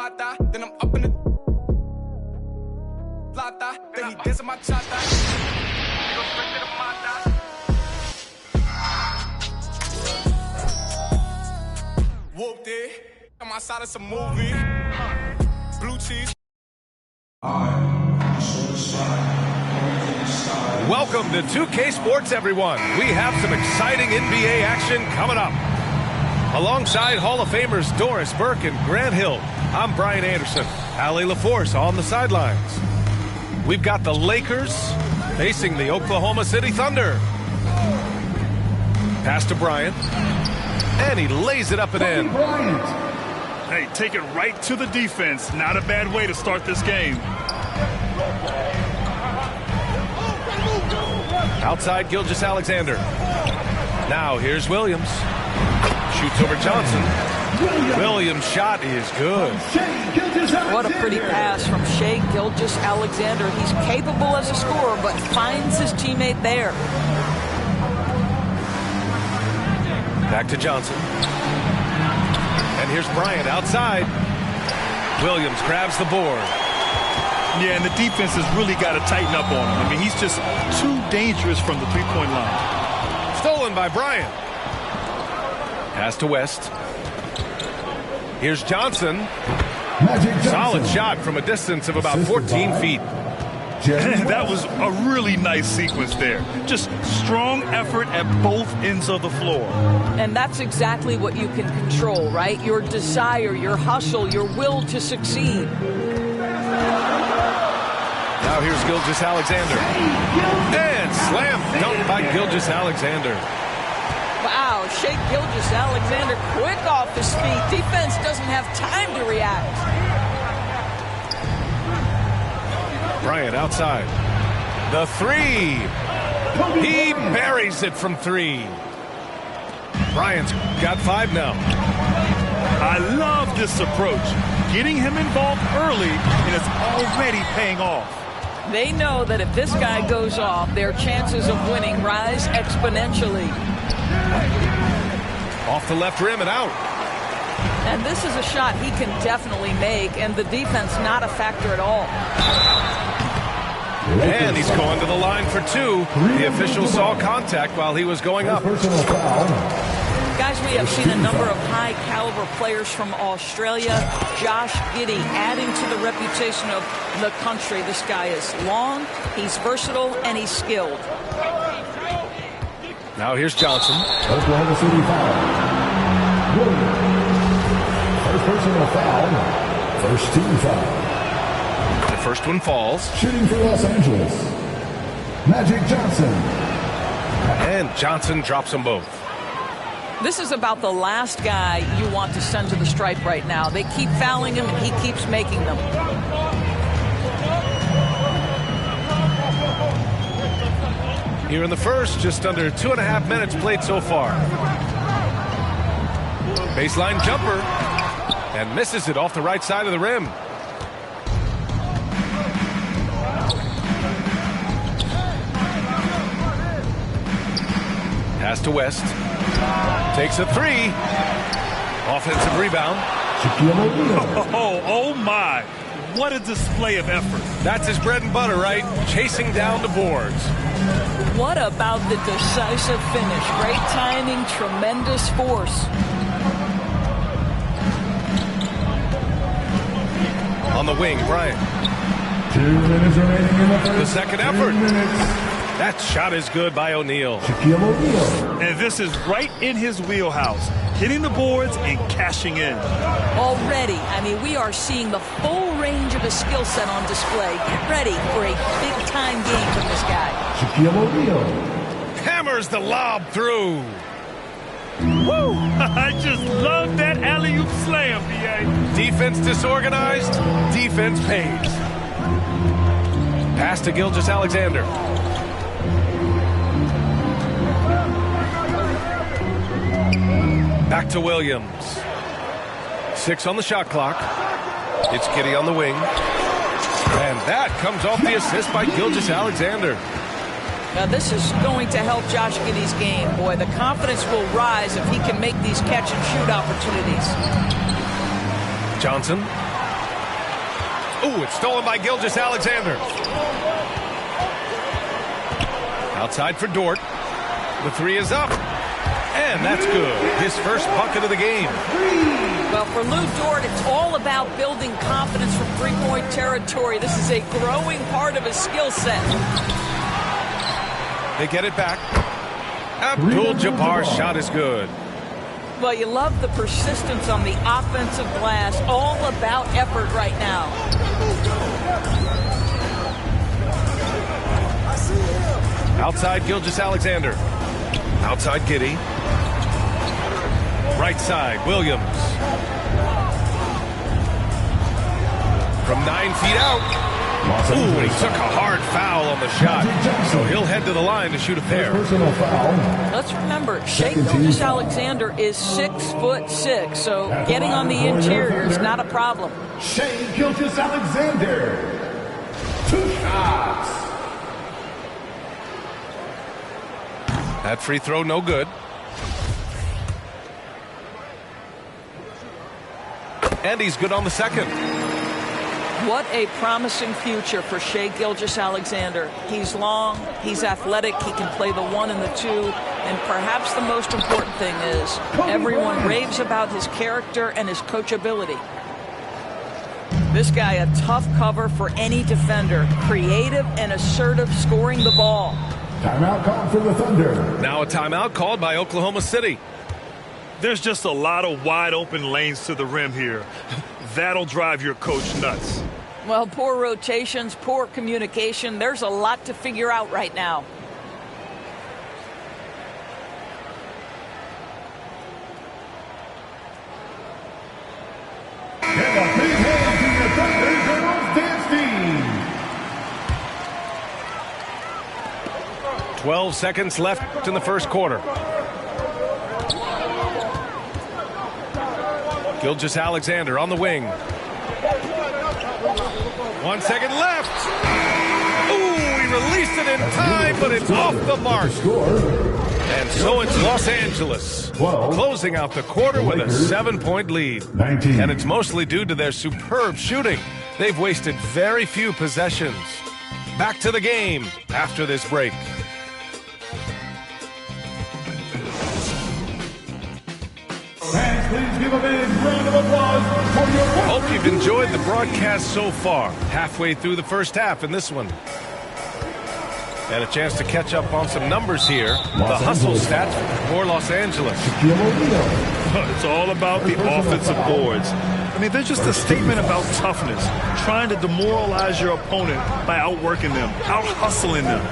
mata, then I'm up in the plata, then he dancing my chata. He go straight to the mata. Whooped it. I'm outside of some movie. Blue cheese. Welcome to 2K Sports, everyone. We have some exciting NBA action coming up. Alongside Hall of Famers Doris Burke and Grant Hill, I'm Brian Anderson. Allie LaForce on the sidelines. We've got the Lakers facing the Oklahoma City Thunder. Pass to Bryant. And he lays it up and in. Hey, take it right to the defense. Not a bad way to start this game. Outside Gilgeous-Alexander. Now here's Williams. Shoots over Johnson. Williams' shot is good. What a pretty pass from Shai Gilgeous-Alexander. He's capable as a scorer, but finds his teammate there. Back to Johnson. And here's Bryant outside. Williams grabs the board. Yeah, and the defense has really got to tighten up on him. I mean, he's just too dangerous from the three-point line. Stolen by Bryant. Pass to West. Here's Johnson. Solid shot from a distance of about 14 feet. That was a really nice sequence there. Just strong effort at both ends of the floor. And that's exactly what you can control, right? Your desire, your hustle, your will to succeed. Now here's Gilgeous-Alexander. And slam dunk by Gilgeous-Alexander. Wow, Shai Gilgeous-Alexander quick off his feet. Defense doesn't have time to react. Bryant outside. The three. He buries it from three. Bryant's got 5 now. I love this approach. Getting him involved early, and it's already paying off. They know that if this guy goes off, their chances of winning rise exponentially. Off the left rim and out. And this is a shot he can definitely make, and the defense not a factor at all. And he's going to the line for 2. The official saw contact while he was going up. Guys, we have seen a number of high-caliber players from Australia. Josh Giddey adding to the reputation of the country. This guy is long, he's versatile, and he's skilled. Now here's Johnson. Oklahoma City foul. First personal foul. First team foul. The first one falls. Shooting for Los Angeles, Magic Johnson. And Johnson drops them both. This is about the last guy you want to send to the stripe right now. They keep fouling him, and he keeps making them. Here in the first, just under 2.5 minutes played so far. Baseline jumper. And misses it off the right side of the rim. Pass to West. Takes a 3. Offensive rebound. Oh my. What a display of effort. That's his bread and butter, right? Chasing down the boards. What about the decisive finish? Great timing, tremendous force. On the wing, Bryant. 2 minutes remaining in the first. The second effort. That shot is good by O'Neal. And this is right in his wheelhouse. Hitting the boards and cashing in. Already, I mean, we are seeing the full range of his skill set on display. Get ready for a big-time game from this guy. Shaquille O'Neal. Hammers the lob through. Woo! I just love that alley-oop slam, B.A. Defense disorganized, defense pays. Pass to Gilgeous-Alexander. Back to Williams. 6 on the shot clock. It's Giddey on the wing. And that comes off the assist by Gilgeous-Alexander. Now this is going to help Josh Giddey's game, boy. The confidence will rise if he can make these catch-and-shoot opportunities. Johnson. Ooh, it's stolen by Gilgeous-Alexander. Outside for Dort. The three is up. And that's good. His first bucket of the game. Well, for Lou Dort, it's all about building confidence from three-point territory. This is a growing part of his skill set. They get it back. Abdul-Jabbar's shot is good. Well, you love the persistence on the offensive glass. All about effort right now. Outside Gilgeous-Alexander. Outside Giddey. Right side, Williams. From 9 feet out. Ooh, he took a hard foul on the shot. So he'll head to the line to shoot a pair. Let's remember, Shai Gilgeous-Alexander is 6'6", so getting on the interior is not a problem. Shai Gilgeous-Alexander. 2 shots. That free throw, no good. And he's good on the second. What a promising future for Shai Gilgeous-Alexander. He's long, he's athletic, he can play the 1 and the 2, and perhaps the most important thing is everyone raves about his character and his coachability. This guy, a tough cover for any defender, creative and assertive scoring the ball. Timeout called for the Thunder. Now a timeout called by Oklahoma City. There's just a lot of wide open lanes to the rim here. That'll drive your coach nuts. Well, poor rotations, poor communication. There's a lot to figure out right now. And a big hand to your Thunder Girls dance team. 12 seconds left in the first quarter. Gilgeous-Alexander on the wing. 1 second left. Ooh, he released it in time, but it's off the mark. And so it's Los Angeles, closing out the quarter with a 7-point lead. 19. And it's mostly due to their superb shooting. They've wasted very few possessions. Back to the game after this break. Fans, please give a big round of applause for your... Hope you've enjoyed the broadcast so far. Halfway through the first half in this one. And a chance to catch up on some numbers here. The hustle stats for Los Angeles. It's all about the offensive boards. I mean, they're just a statement about toughness, trying to demoralize your opponent by outworking them, out-hustling them.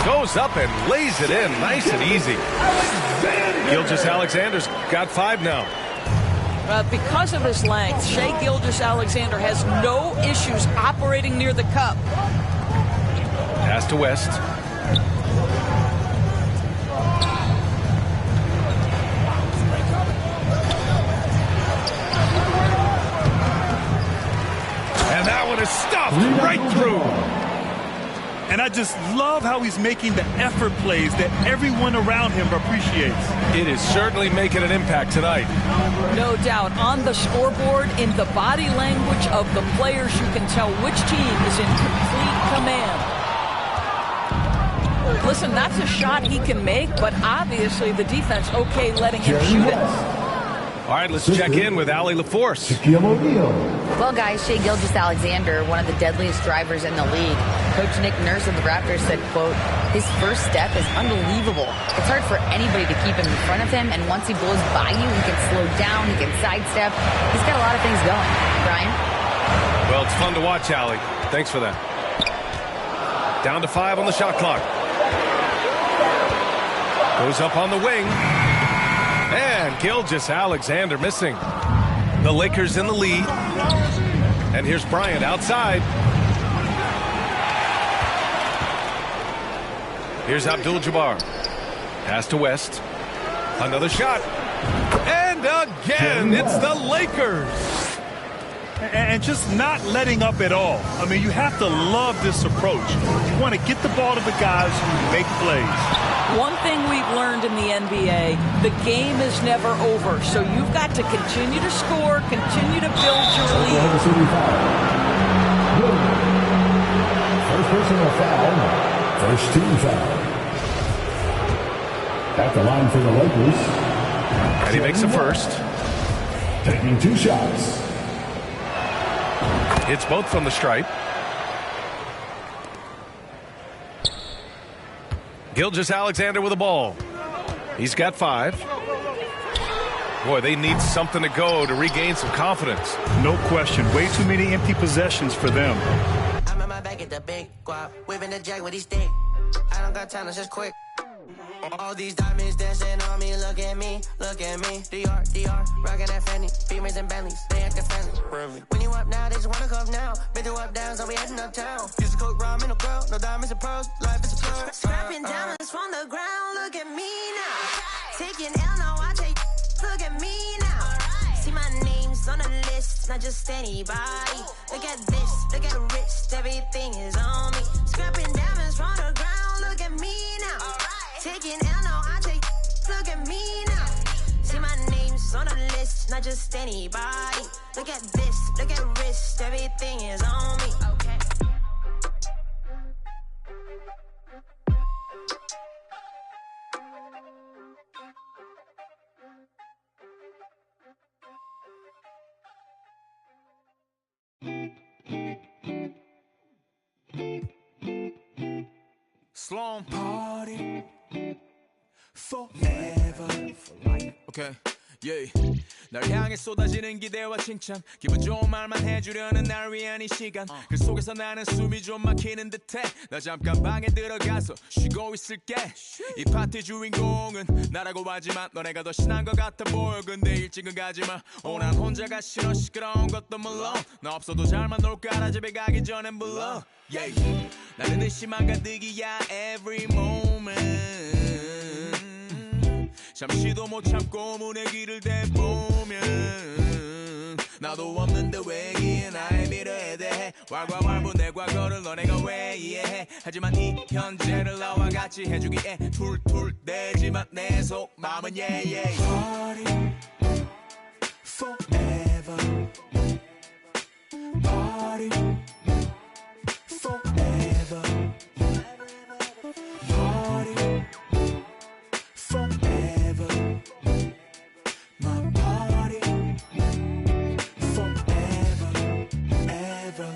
Goes up and lays it in nice and easy. Gilgeous-Alexander's got 5 now. Because of his length, Shai Gilgeous-Alexander has no issues operating near the cup. Pass to West. And that one is stuffed right through. And I just love how he's making the effort plays that everyone around him appreciates. It is certainly making an impact tonight. No doubt. On the scoreboard, in the body language of the players, you can tell which team is in complete command. Listen, that's a shot he can make, but obviously the defense okay letting him shoot it. All right, let's check in with Allie LaForce. Well, guys, Shai Gilgeous-Alexander, one of the deadliest drivers in the league. Coach Nick Nurse of the Raptors said, quote, his first step is unbelievable. It's hard for anybody to keep him in front of him, and once he blows by you, he can slow down, he can sidestep. He's got a lot of things going. Brian? Well, it's fun to watch, Allie. Thanks for that. Down to 5 on the shot clock. Goes up on the wing. And Gilgeous-Alexander missing. The Lakers in the lead. And here's Bryant outside. Here's Abdul-Jabbar. Pass to West. Another shot. And again, it's the Lakers. and just not letting up at all. I mean, you have to love this approach. You want to get the ball to the guys who make plays. One thing we've learned in the NBA, the game is never over. So you've got to continue to score, continue to build your lead. First personal foul, first team foul. At the line for the Lakers. And he makes the first. Taking 2 shots. It's both from the stripe. Gilgeous-Alexander with the ball. He's got 5. Boy, they need something to go to regain some confidence. No question. Way too many empty possessions for them. I'm at my back at the big guap, whipping the jack with his stick. I don't got time, it's just quick. All these diamonds dancing on me, look at me, look at me. DR, rockin' that Fanny, females and Bentleys, they actin' friendly. When you up now, they just wanna come now. Been through up downs, so we heading uptown. Used to cook rhyme in the crowd, no diamonds and pearls, life is a plug. Scrapping diamonds from the ground, look at me now. Taking L, now I take, look at me now. See my name's on the list, not just anybody. Look at this, look at the wrist, everything is on me. Scrapping diamonds from the ground, look at me now. Taking L, no, I take, look at me now. See my name's on the list, not just anybody. Look at this, look at the wrist, everything is on me. Okay. Sloan party forever for life. Okay, yeah. 날 향해 쏟아지는 기대와 칭찬, 기분 좋은 말만 해주려는 날 위한 이 시간. 그 속에서 나는 숨이 좀 막히는 듯해. 나 잠깐 방에 들어가서 쉬고 있을게. 이 파티 주인공은 나라고 하지만 너네가 더 신난 것 같아 보여. 근데 일찍은 가지마. 난 혼자가 싫어. 시끄러운 것도 물론 나 없어도 잘만 놀 거라. 집에 가기 전엔 불러. Yeah. 나는 의심만 가득이야 every moment. 잠시도 못 참고 문의 길을 대보면 나도 없는데 왜 이기에 나의 미래에 대해 왈가왈부 내 과거를 너네가 왜 이해해. 하지만 이 현재를 나와 같이 해주기에 툴툴대지만 내 속마음은 yeah. Party forever. Party forever. Party forever. My party forever, ever.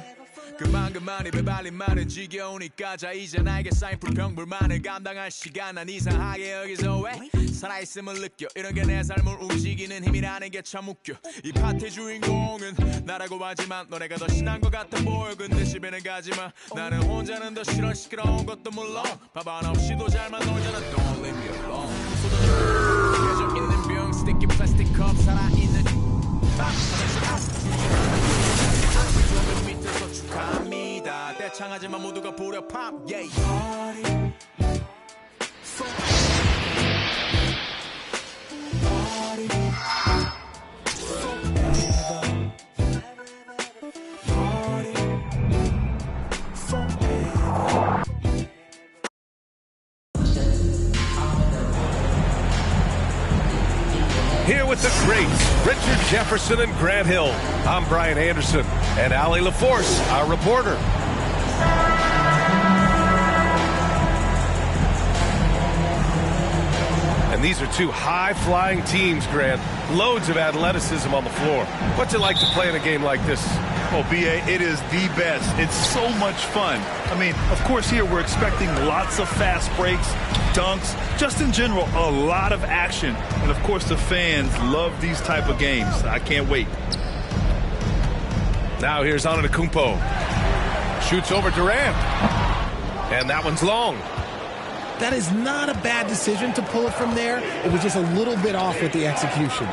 그만 입에 발린 말은 지겨우니까 자 이제 나에게 쌓인 불평불만을 감당할 시간. 난 이상하게 여기서 왜 살아있음을 느껴. 이런 게 내 삶을 움직이는 힘이라는 게 참 웃겨. 이 파티 주인공은 나라고 하지만 너네가 더 신난 것 같아 보여. 근데 집에는 가지마. 나는 혼자는 더 싫어. 시끄러운 것도 물론 밥 하나 없이도 잘만 놀잖아. Don't leave me alone. 쏟아져 있는 병 스티키 플라스틱 컵 살아있는 밑에서 축하합니다. 대창하지만 모두가 부려 팝. Yeah. Party Here with the greats, Richard Jefferson and Grant Hill. I'm Brian Anderson, and Allie LaForce, our reporter. And these are two high-flying teams, Grant. Loads of athleticism on the floor. What's it like to play in a game like this? Oh, B.A., it is the best. It's so much fun. I mean, of course, here we're expecting lots of fast breaks, dunks, just in general, a lot of action. And, of course, the fans love these type of games. I can't wait. Now here's Antetokounmpo. Shoots over Durant. And that one's long. That is not a bad decision to pull it from there. It was just a little bit off with the execution.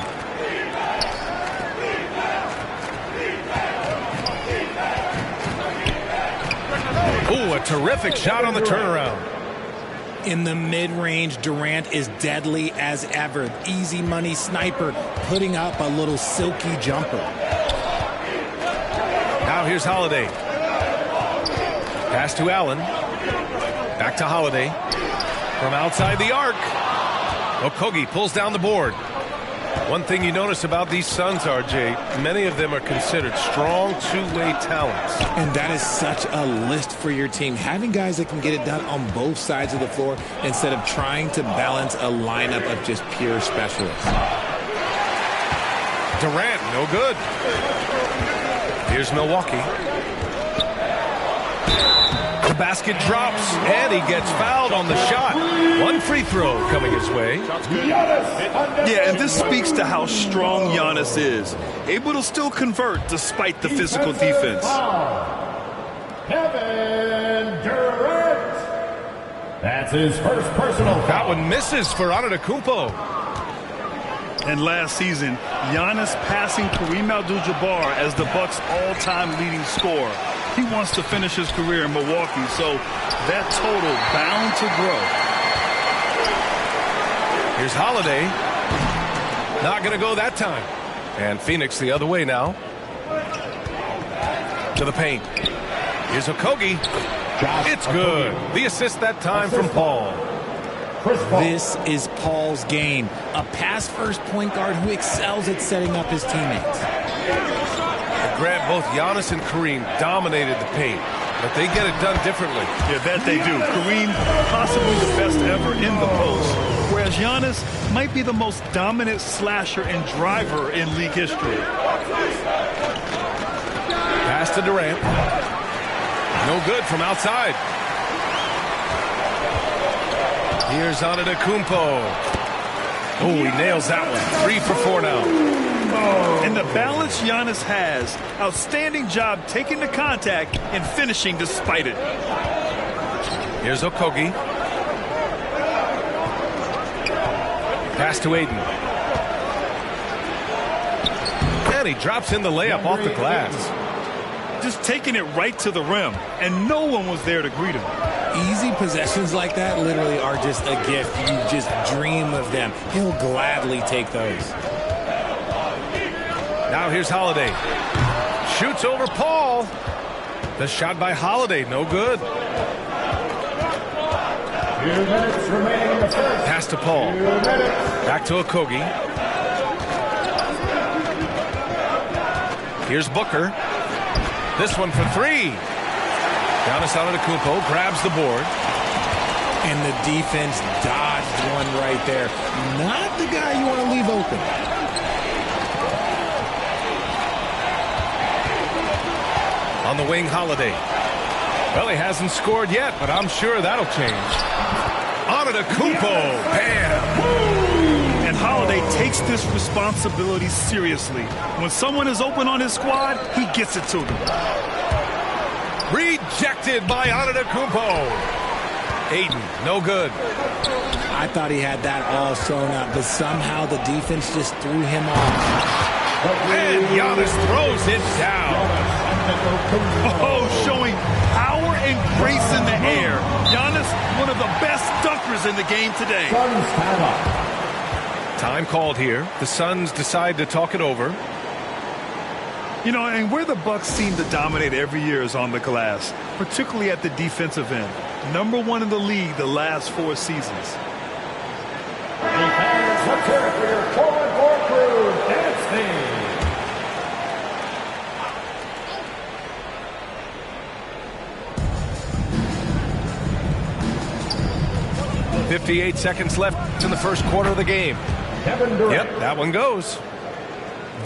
Ooh, a terrific shot on the turnaround. In the mid-range, Durant is deadly as ever. Easy money sniper, putting up a little silky jumper. Now here's Holiday. Pass to Allen. Back to Holiday. From outside the arc. Okogie pulls down the board. One thing you notice about these Suns, RJ, many of them are considered strong two-way talents. And that is such a list for your team. Having guys that can get it done on both sides of the floor instead of trying to balance a lineup of just pure specialists. Durant, no good. Here's Milwaukee. The basket drops, and he gets fouled on the shot. One free throw coming his way. Yeah, and this speaks to how strong Giannis is. Able to still convert despite the physical defense. Kevin Durant. That's his first personal foul. That one misses for Antetokounmpo. And last season, Giannis passing Kareem Abdul-Jabbar as the Bucks' all-time leading scorer. He wants to finish his career in Milwaukee, so that total bound to grow. Here's Holiday. Not going to go that time. And Phoenix the other way now. To the paint. Here's Okogie. It's good. The assist that time from Paul. This is Paul's game. A pass-first point guard who excels at setting up his teammates. Grant, both Giannis and Kareem dominated the paint, but they get it done differently. Yeah, that they do. Kareem, possibly the best ever in the post, whereas Giannis might be the most dominant slasher and driver in league history. Pass to Durant. No good from outside. Here's Antetokounmpo. Oh, he nails that one. 3 for 4 now. And the balance Giannis has, outstanding job taking the contact and finishing despite it. Here's Okogie. Pass to Aiden. And he drops in the layup off the glass. Just taking it right to the rim, and no one was there to greet him. Easy possessions like that literally are just a gift. You just dream of them. He'll gladly take those. Now here's Holiday. Shoots over Paul. The shot by Holiday, no good. 2 minutes remaining in the first. Pass to Paul. Back to Okogie. Here's Booker. This one for 3. Giannis Antetokounmpo grabs the board. And the defense dodged one right there. Not the guy you want to leave open. On the wing, Holiday. Well, he hasn't scored yet, but I'm sure that'll change. Antetokounmpo, bam! And Holiday takes this responsibility seriously. When someone is open on his squad, he gets it to them. Rejected by Antetokounmpo. Aiden, no good. I thought he had that all sewn up, but somehow the defense just threw him off. And Giannis throws it down. Oh, showing power and grace in the air. Giannis, one of the best dunkers in the game today. Time called here. The Suns decide to talk it over. You know, and where the Bucks seem to dominate every year is on the glass, particularly at the defensive end. #1 in the league the last 4 seasons. Defense, let's hear it for your forward board crew, dance team. 58 seconds left in the first quarter of the game. Kevin Durant. Yep, that one goes.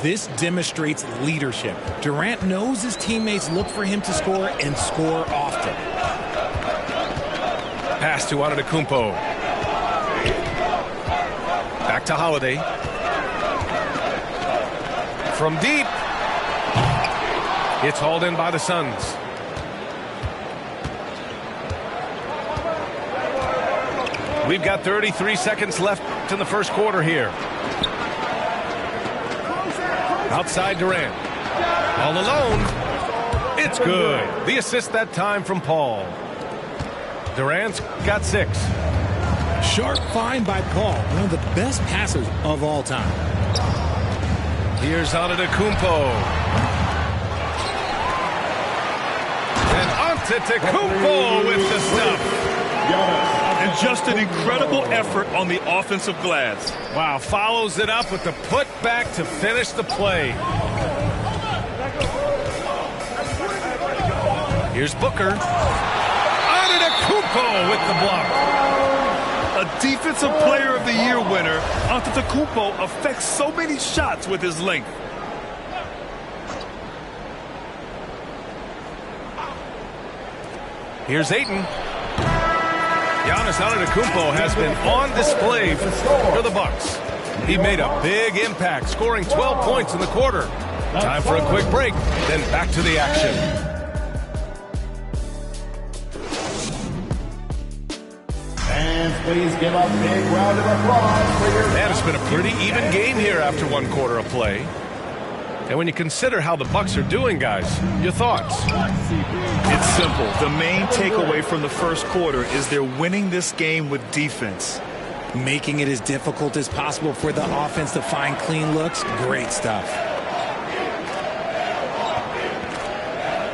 This demonstrates leadership. Durant knows his teammates look for him to score and score often. Pass to Antetokounmpo. Back to Holiday. From deep. It's hauled in by the Suns. We've got 33 seconds left in the first quarter here. Outside Durant. All alone. It's good. The assist that time from Paul. Durant's got 6. Sharp find by Paul, one of the best passers of all time. Here's Antetokounmpo. Antetokounmpo with the stuff. And just an incredible effort on the offensive glass. Wow, follows it up with the putback to finish the play. Here's Booker. Antetokounmpo with the block. A Defensive Player of the Year winner, Antetokounmpo affects so many shots with his length. Here's Ayton. Giannis Antetokounmpo has been on display for the Bucks. He made a big impact, scoring 12 points in the quarter. Time for a quick break, then back to the action. Fans, please give a big round of applause for your... Man, it's been a pretty even game here after one quarter of play. And when you consider how the Bucks are doing, guys, your thoughts? It's simple. The main takeaway from the first quarter is they're winning this game with defense. Making it as difficult as possible for the offense to find clean looks. Great stuff.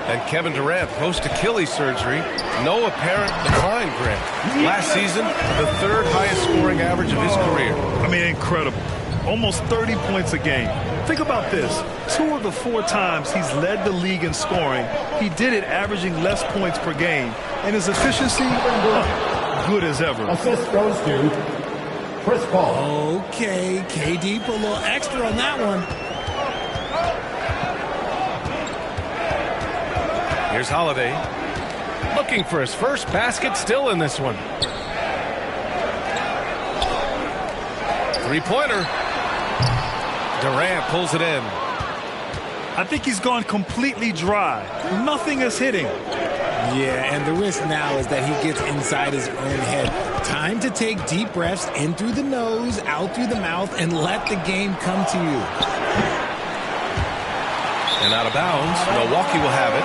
And Kevin Durant post Achilles surgery. No apparent decline, Grant. Last season, the third highest scoring average of his career. I mean, incredible. Almost 30 points a game. Think about this. 2 of the 4 times he's led the league in scoring, he did it averaging less points per game. And his efficiency, good as ever. Assist goes to Chris Paul. Okay, KD put a little extra on that one. Here's Holiday. Looking for his first basket, still in this one. Three-pointer. Durant pulls it in. I think he's gone completely dry. Nothing is hitting. Yeah, and the risk now is that he gets inside his own head. Time to take deep breaths in through the nose, out through the mouth, and let the game come to you. And out of bounds, Milwaukee will have it.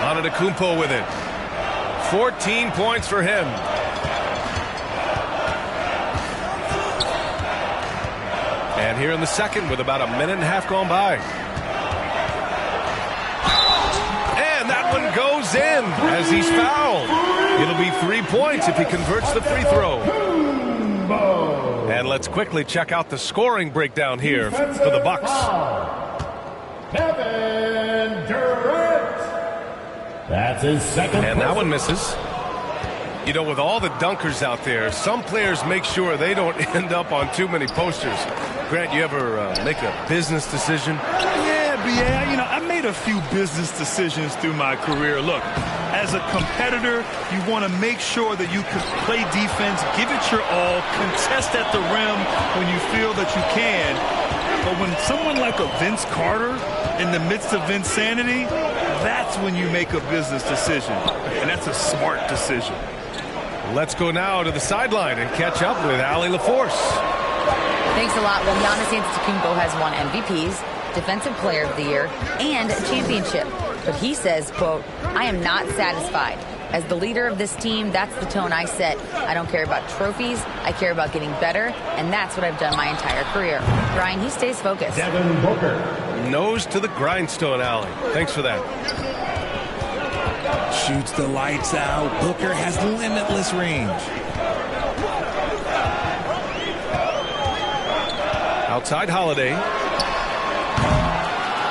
Antetokounmpo with it. 14 points for him. And here in the second with about a minute and a half gone by. And that one goes in as he's fouled. It'll be 3 points if he converts the free throw. And let's quickly check out the scoring breakdown here for the Bucks. Kevin Durant. That's his second. And that one misses. You know, with all the dunkers out there, some players make sure they don't end up on too many posters. Grant, you ever make a business decision? Yeah, you know, I made a few business decisions through my career. Look, as a competitor, you want to make sure that you can play defense, give it your all, contest at the rim when you feel that you can. But when someone like a Vince Carter in the midst of insanity, that's when you make a business decision. And that's a smart decision. Let's go now to the sideline and catch up with Allie LaForce. Thanks a lot. Well, Giannis Antetokounmpo has won MVPs, Defensive Player of the Year, and a championship. But he says, quote, I am not satisfied. As the leader of this team, that's the tone I set. I don't care about trophies. I care about getting better, and that's what I've done my entire career. Brian, he stays focused. Devin Booker. Nose to the grindstone, Allie. Thanks for that. Shoots the lights out. Booker has limitless range. Outside Holiday.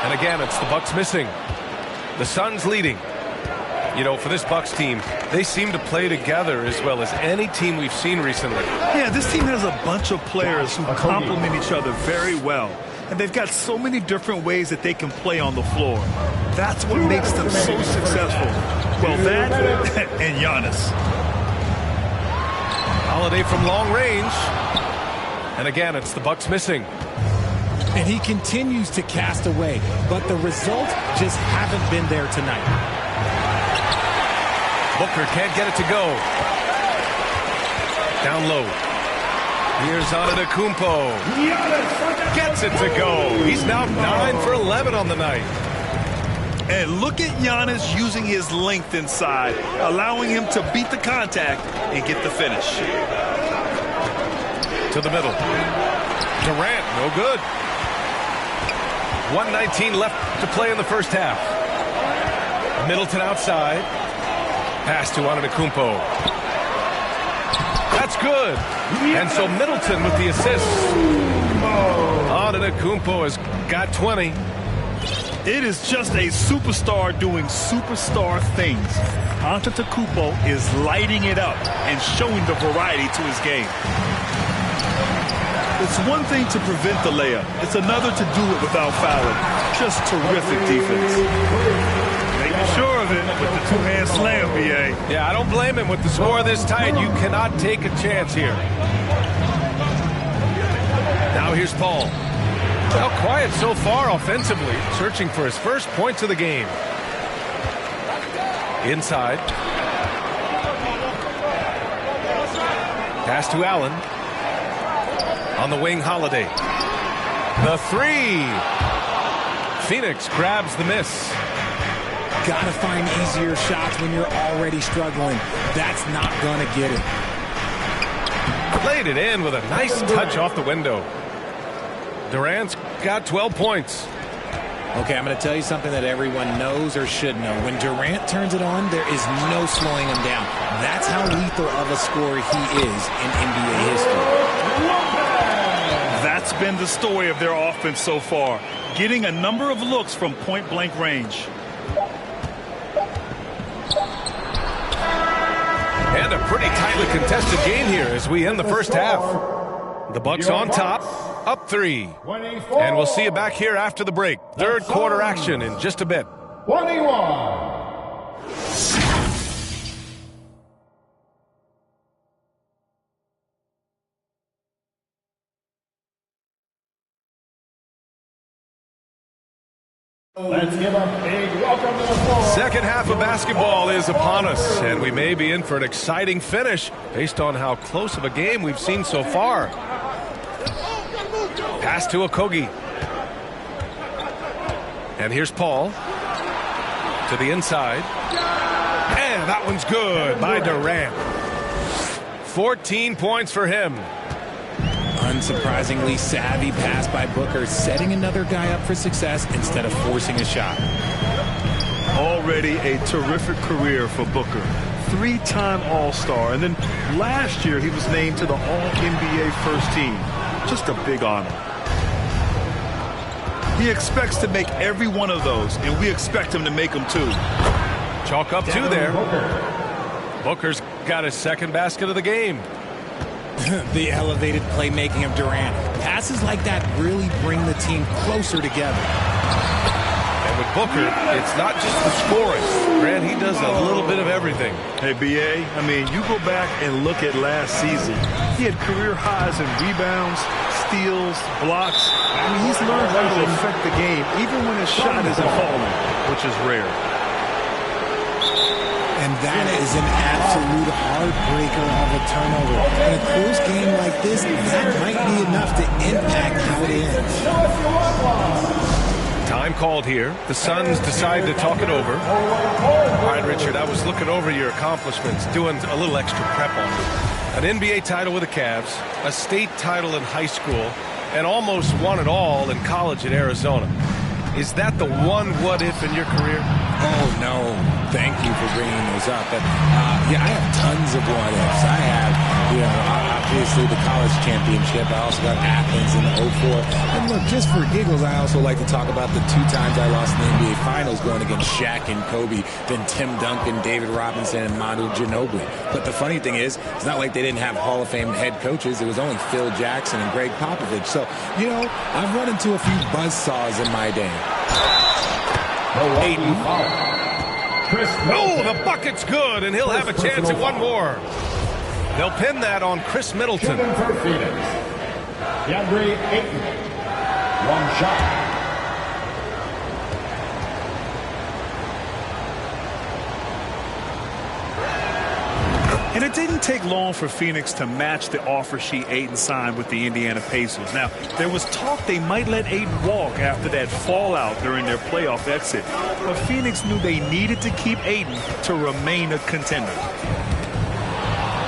And again, it's the Bucks missing. The Suns leading. You know, for this Bucks team, they seem to play together as well as any team we've seen recently. Yeah, this team has a bunch of players who complement each other very well. And they've got so many different ways that they can play on the floor. That's what makes them so successful. Well, that and Giannis. Holiday from long range. And again, it's the Bucks missing. And he continues to cast away, but the results just haven't been there tonight. Booker can't get it to go. Down low. Here's Antetokounmpo. Gets it to go. He's now 9 for 11 on the night. And look at Giannis using his length inside, allowing him to beat the contact and get the finish. To the middle. Durant, no good. 1:19 left to play in the first half. Middleton outside. Pass to Antetokounmpo. That's good. And so Middleton with the assist. Antetokounmpo has got 20. It is just a superstar doing superstar things. Antetokounmpo is lighting it up and showing the variety to his game. It's one thing to prevent the layup. It's another to do it without fouling. Just terrific defense. Making sure of it with the two-hand slam, B.A. Yeah, I don't blame him with the score this tight. You cannot take a chance here. Now here's Paul. Well, quiet so far offensively, searching for his first points of the game. Inside. Pass to Allen. On the wing, Holiday. The three. Phoenix grabs the miss. Gotta find easier shots when you're already struggling. That's not gonna get it. Played it in with a nice touch off the window. Durant's got 12 points. Okay, I'm going to tell you something that everyone knows or should know. When Durant turns it on, there is no slowing him down. That's how lethal of a scorer he is in NBA history. That's been the story of their offense so far, getting a number of looks from point-blank range. And a pretty tightly contested game here as we end the first half. The Bucks on top, up 3. And we'll see you back here after the break. Third quarter action in just a bit. 21. Let's give a big welcome to the floor. Second half of basketball is upon us, and we may be in for an exciting finish based on how close of a game we've seen so far. Pass to Okogie. And here's Paul. To the inside. And that one's good by Durant. 14 points for him. Unsurprisingly savvy pass by Booker, setting another guy up for success instead of forcing a shot. Already a terrific career for Booker. 3-time All-Star, and then last year he was named to the All-NBA first team. Just a big honor. He expects to make every one of those, and we expect him to make them too. Chalk up 2 there. Booker's got his second basket of the game. The elevated playmaking of Durant. Passes like that really bring the team closer together. And with Booker, it's not just the scoring. Grant, he does a little bit of everything. Hey, B.A., I mean, you go back and look at last season. He had career highs in rebounds, steals, blocks. I mean, he's learned how to affect the game, even when his shot isn't falling, which is rare. And that is an absolute heartbreaker of a turnover. In a close game like this, that might be enough to impact how it ends. Time called here. The Suns decide to talk it over. All right, Richard, I was looking over your accomplishments, doing a little extra prep on you. An NBA title with the Cavs, a state title in high school, and almost won it all in college at Arizona. Is that the one what-if in your career? Oh, no. Thank you for bringing those up. But, yeah, I have tons of what-ifs. I have, obviously the college championship. I also got Athens in the 04. And look, just for giggles, I also like to talk about the 2 times I lost in the NBA Finals going against Shaq and Kobe, then Tim Duncan, David Robinson, and Manu Ginobili. But the funny thing is, it's not like they didn't have Hall of Fame head coaches. It was only Phil Jackson and Greg Popovich. So, I've run into a few buzzsaws in my day. Aiden. Oh, the bucket's good, and he'll have a chance at one more. They'll pin that on Chris Middleton. For Phoenix, DeAndre Ayton. 1 shot. And it didn't take long for Phoenix to match the offer sheet Ayton signed with the Indiana Pacers. Now, there was talk they might let Ayton walk after that fallout during their playoff exit. But Phoenix knew they needed to keep Ayton to remain a contender.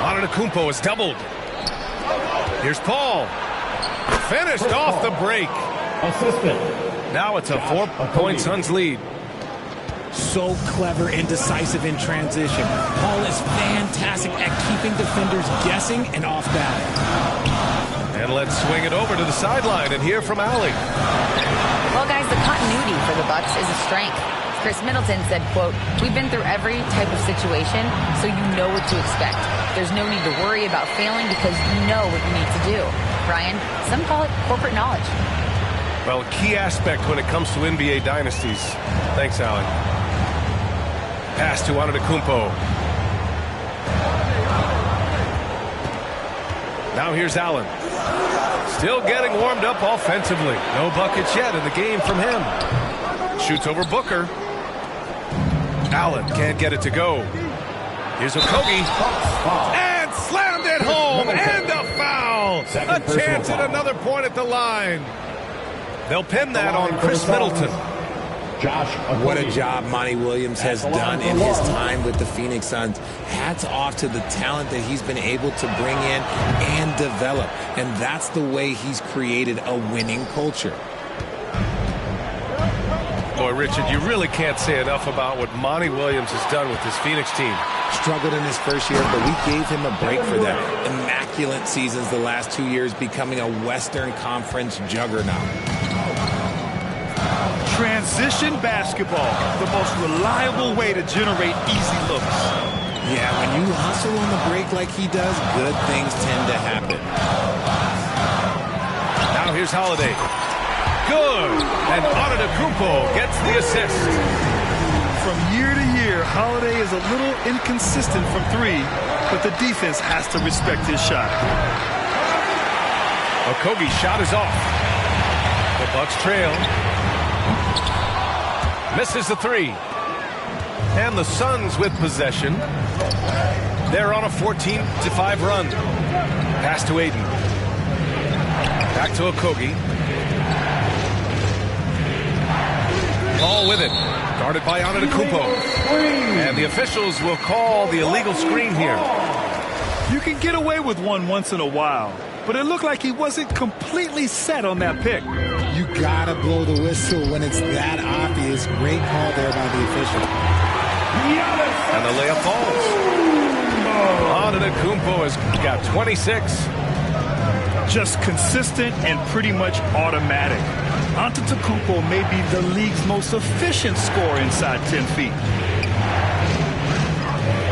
Antetokounmpo is doubled. Here's Paul. Finished off the break. Assistant. Now it's a 4-point Suns lead. So clever and decisive in transition. Paul is fantastic at keeping defenders guessing and off balance. And let's swing it over to the sideline and hear from Allie. Well, guys, the continuity for the Bucks is a strength. Chris Middleton said, quote, "We've been through every type of situation, so you know what to expect. There's no need to worry about failing because you know what you need to do." Brian, some call it corporate knowledge. Well, a key aspect when it comes to NBA dynasties. Thanks, Allie. Pass to Antetokounmpo. Now here's Allen. Still getting warmed up offensively. No buckets yet in the game from him. Shoots over Booker. Allen can't get it to go. Here's Okogie. And slammed it home. And a foul. A chance at another point at the line. They'll pin that on Chris Middleton. What a job Monty Williams has done in his time with the Phoenix Suns. Hats off to the talent that he's been able to bring in and develop. And that's the way he's created a winning culture. Boy, Richard, you really can't say enough about what Monty Williams has done with this Phoenix team. Struggled in his first year, but we gave him a break for that. Immaculate seasons the last 2 years, becoming a Western Conference juggernaut. Transition basketball, the most reliable way to generate easy looks. Yeah, when you hustle on the break like he does, good things tend to happen. Now here's Holiday. Good. And Antetokounmpo gets the assist. From year to year, Holiday is a little inconsistent from three, but the defense has to respect his shot. Okogie's shot is off. The Bucks trail. Misses the three. And the Suns with possession. They're on a 14-5 run. Pass to Aiden. Back to Okogie. Ball with it. Guarded by Antetokounmpo. And the officials will call the illegal screen here. You can get away with one once in a while, but it looked like he wasn't completely set on that pick. You gotta blow the whistle when it's that obvious. Great call there by the official. And the layup falls. Antetokounmpo has got 26. Just consistent and pretty much automatic. Antetokounmpo may be the league's most efficient scorer inside 10 feet.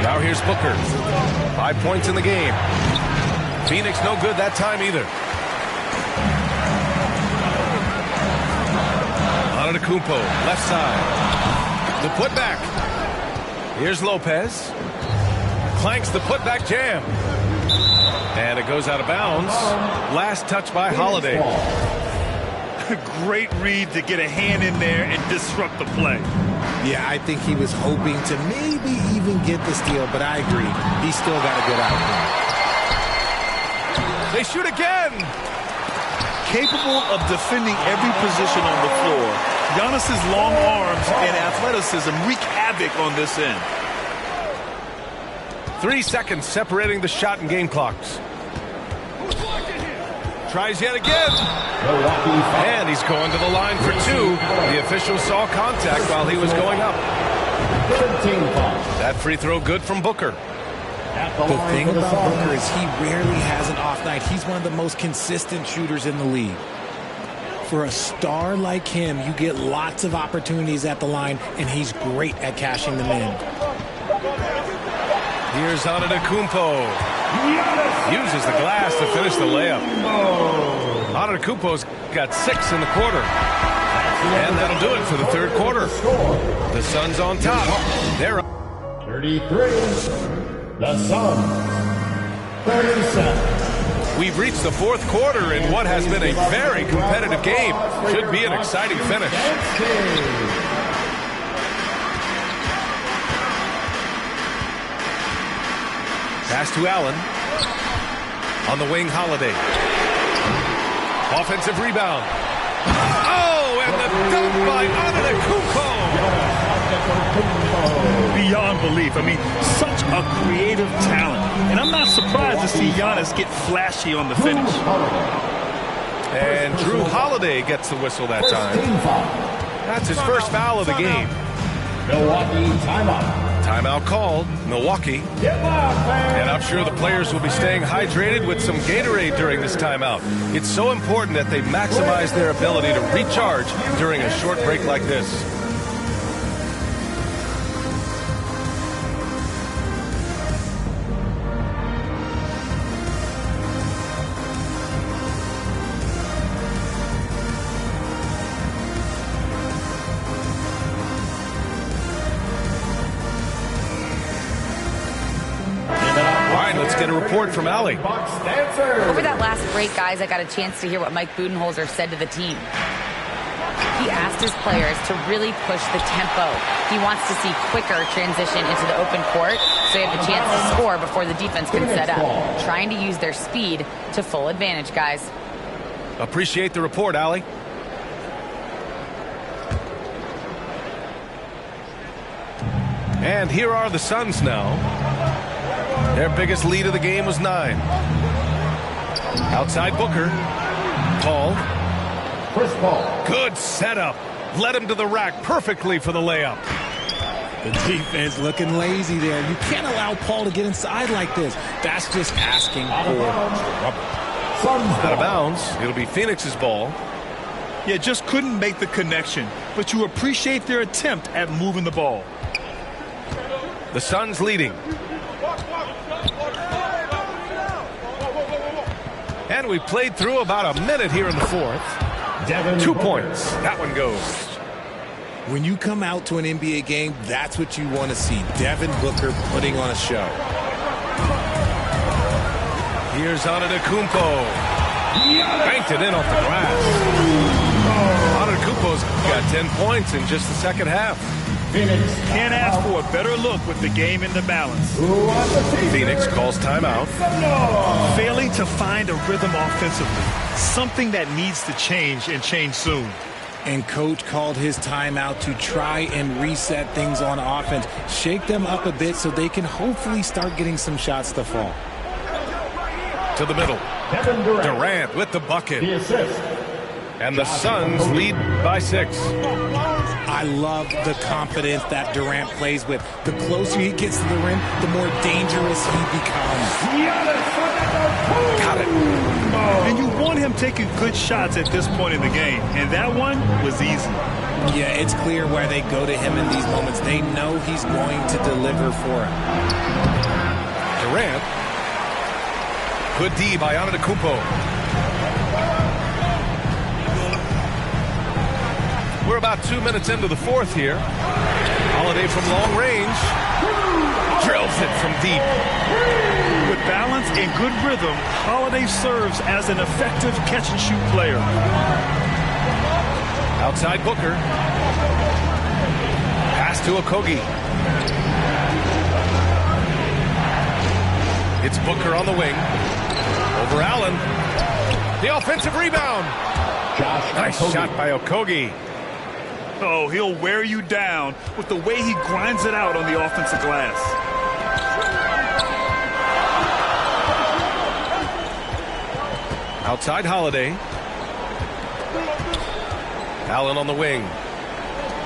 Now here's Booker. 5 points in the game. Phoenix no good that time either. Antetokounmpo, left side. The putback. Here's Lopez. Clanks the putback jam. And it goes out of bounds. Last touch by Holiday. Great read to get a hand in there and disrupt the play. Yeah, I think he was hoping to maybe even get the steal, but I agree. He still got a good outcome. They shoot again. Capable of defending every position on the floor, Giannis's long arms and athleticism wreak havoc on this end. 3 seconds separating the shot and game clocks. Tries yet again. And he's going to the line for two. The official saw contact while he was going up. That free throw good from Booker. The thing about Booker is he rarely has an off night. He's one of the most consistent shooters in the league. For a star like him, you get lots of opportunities at the line, and he's great at cashing them in. Here's Antetokounmpo. Uses the glass to finish the layup. Antetokounmpo's got 6 in the quarter. And that'll do it for the third quarter. The Suns on top. They're 33. The Suns. 37. We've reached the fourth quarter in what has been a very competitive game. Should be an exciting finish. Pass to Allen. On the wing, Holiday. Offensive rebound. Oh, and the dunk by Antetokounmpo. Beyond belief. I mean, such a creative talent. And I'm not surprised to see Giannis get flashy on the finish. And Drew Holiday gets the whistle that time. That's his first foul of the game. Milwaukee timeout. Timeout called, Milwaukee. And I'm sure the players will be staying hydrated with some Gatorade during this timeout. It's so important that they maximize their ability to recharge during a short break like this. Get a report from Allie. Over that last break, guys, I got a chance to hear what Mike Budenholzer said to the team. He asked his players to really push the tempo. He wants to see quicker transition into the open court so they have a chance to score before the defense can set up. Trying to use their speed to full advantage, guys. Appreciate the report, Allie. And here are the Suns now. Their biggest lead of the game was 9. Outside Booker. Paul. Chris Paul. Good setup. Led him to the rack perfectly for the layup. The defense looking lazy there. You can't allow Paul to get inside like this. That's just asking for trouble. Out of bounds. It'll be Phoenix's ball. Yeah, just couldn't make the connection. But you appreciate their attempt at moving the ball. The Suns leading. And we played through about a minute here in the fourth. 2 points. That one goes. When you come out to an NBA game, that's what you want to see. Devin Booker putting on a show. Here's Antetokounmpo. Banked it in off the glass. Antetokounmpo's got 10 points in just the second half. Can't ask for a better look with the game in the balance. Phoenix calls timeout. Failing to find a rhythm offensively. Something that needs to change and change soon. And coach called his timeout to try and reset things on offense. Shake them up a bit so they can hopefully start getting some shots to fall. To the middle. Durant with the bucket. And the Suns lead by 6. I love the confidence that Durant plays with. The closer he gets to the rim, the more dangerous he becomes. Got it. And you want him taking good shots at this point in the game. And that one was easy. Yeah, it's clear why they go to him in these moments. They know he's going to deliver for him. Durant. Good D by Antetokounmpo. We're about 2 minutes into the fourth here. Holiday from long range. Drills it from deep. With balance and good rhythm, Holiday serves as an effective catch-and-shoot player. Outside Booker. Pass to Okogie. It's Booker on the wing. Over Allen. The offensive rebound. Nice shot by Okogie. Oh, he'll wear you down with the way he grinds it out on the offensive glass. Outside Holiday. Allen on the wing.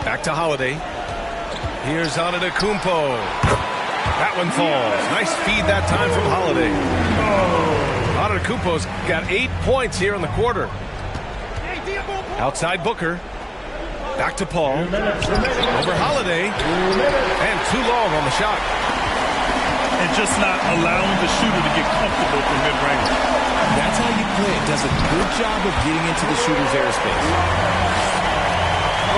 Back to Holiday. Here's Antetokounmpo. That one falls. Nice feed that time from Holiday. Antetokounmpo's got 8 points here in the quarter. Outside Booker. Back to Paul. Over Holiday. And too long on the shot. And just not allowing the shooter to get comfortable from mid-range. That's how you play. It does a good job of getting into the shooter's airspace.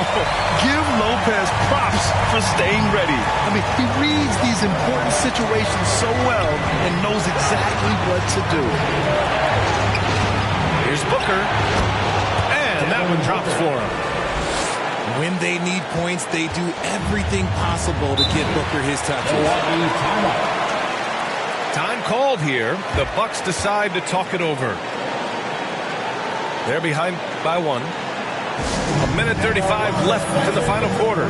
Oh, give Lopez props for staying ready. I mean, he reads these important situations so well and knows exactly what to do. Here's Booker. And that one drops for him. When they need points, they do everything possible to get Booker his touches. Time called here. The Bucks decide to talk it over. They're behind by 1. A minute 35 left in the final quarter.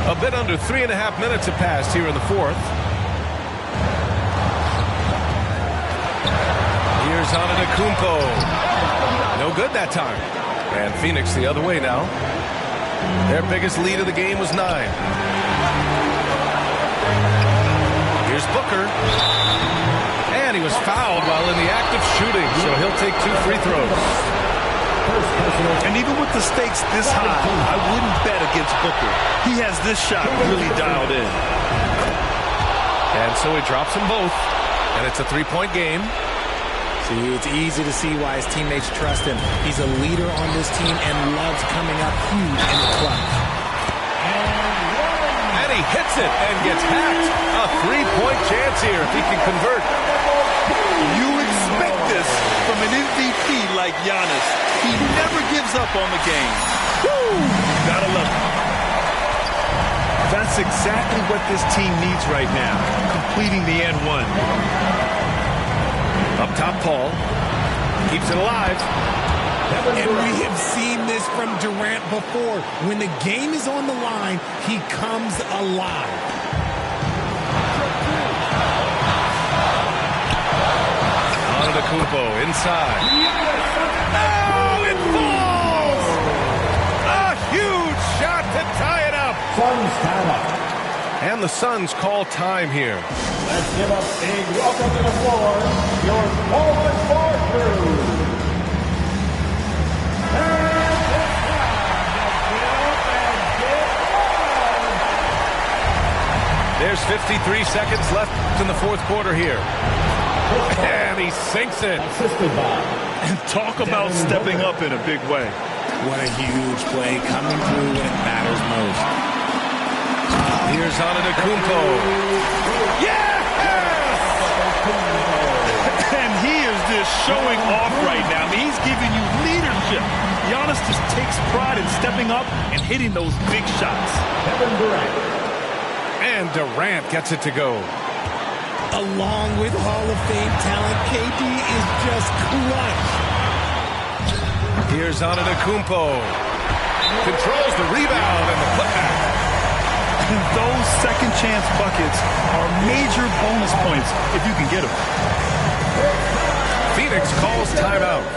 A bit under 3.5 minutes have passed here in the fourth. Here's Antetokounmpo. No good that time. And Phoenix the other way now. Their biggest lead of the game was 9. Here's Booker. And he was fouled while in the act of shooting, so he'll take 2 free throws. And even with the stakes this high, I wouldn't bet against Booker. He has this shot really dialed in. And so he drops them both. And it's a 3-point game. See, it's easy to see why his teammates trust him. He's a leader on this team and loves coming up huge in the clutch. And he hits it and gets hacked. A 3-point chance here if he can convert. You expect this from an MVP like Giannis. He never gives up on the game. Woo! Gotta love it. That's exactly what this team needs right now, completing the and one. Up top, Paul. Keeps it alive. And we have seen this from Durant before. When the game is on the line, he comes alive. Antetokounmpo inside. Oh, it falls! A huge shot to tie it up. Suns time up. And the Suns call time here. Let's give up a welcome to the floor, your forward forward crew. There's 53 seconds left in the fourth quarter here. And he sinks it. Assisted by. And talk about stepping up in a big way. What a huge play coming through when it matters most. Here's Antetokounmpo. Yes! And he is just showing off right now. I mean, he's giving you leadership. Giannis just takes pride in stepping up and hitting those big shots. Kevin Durant. And Durant gets it to go. Along with Hall of Fame talent, KD is just clutch. Here's Antetokounmpo. Controls the rebound and the putback. Those second chance buckets are major bonus points if you can get them. Phoenix calls timeout.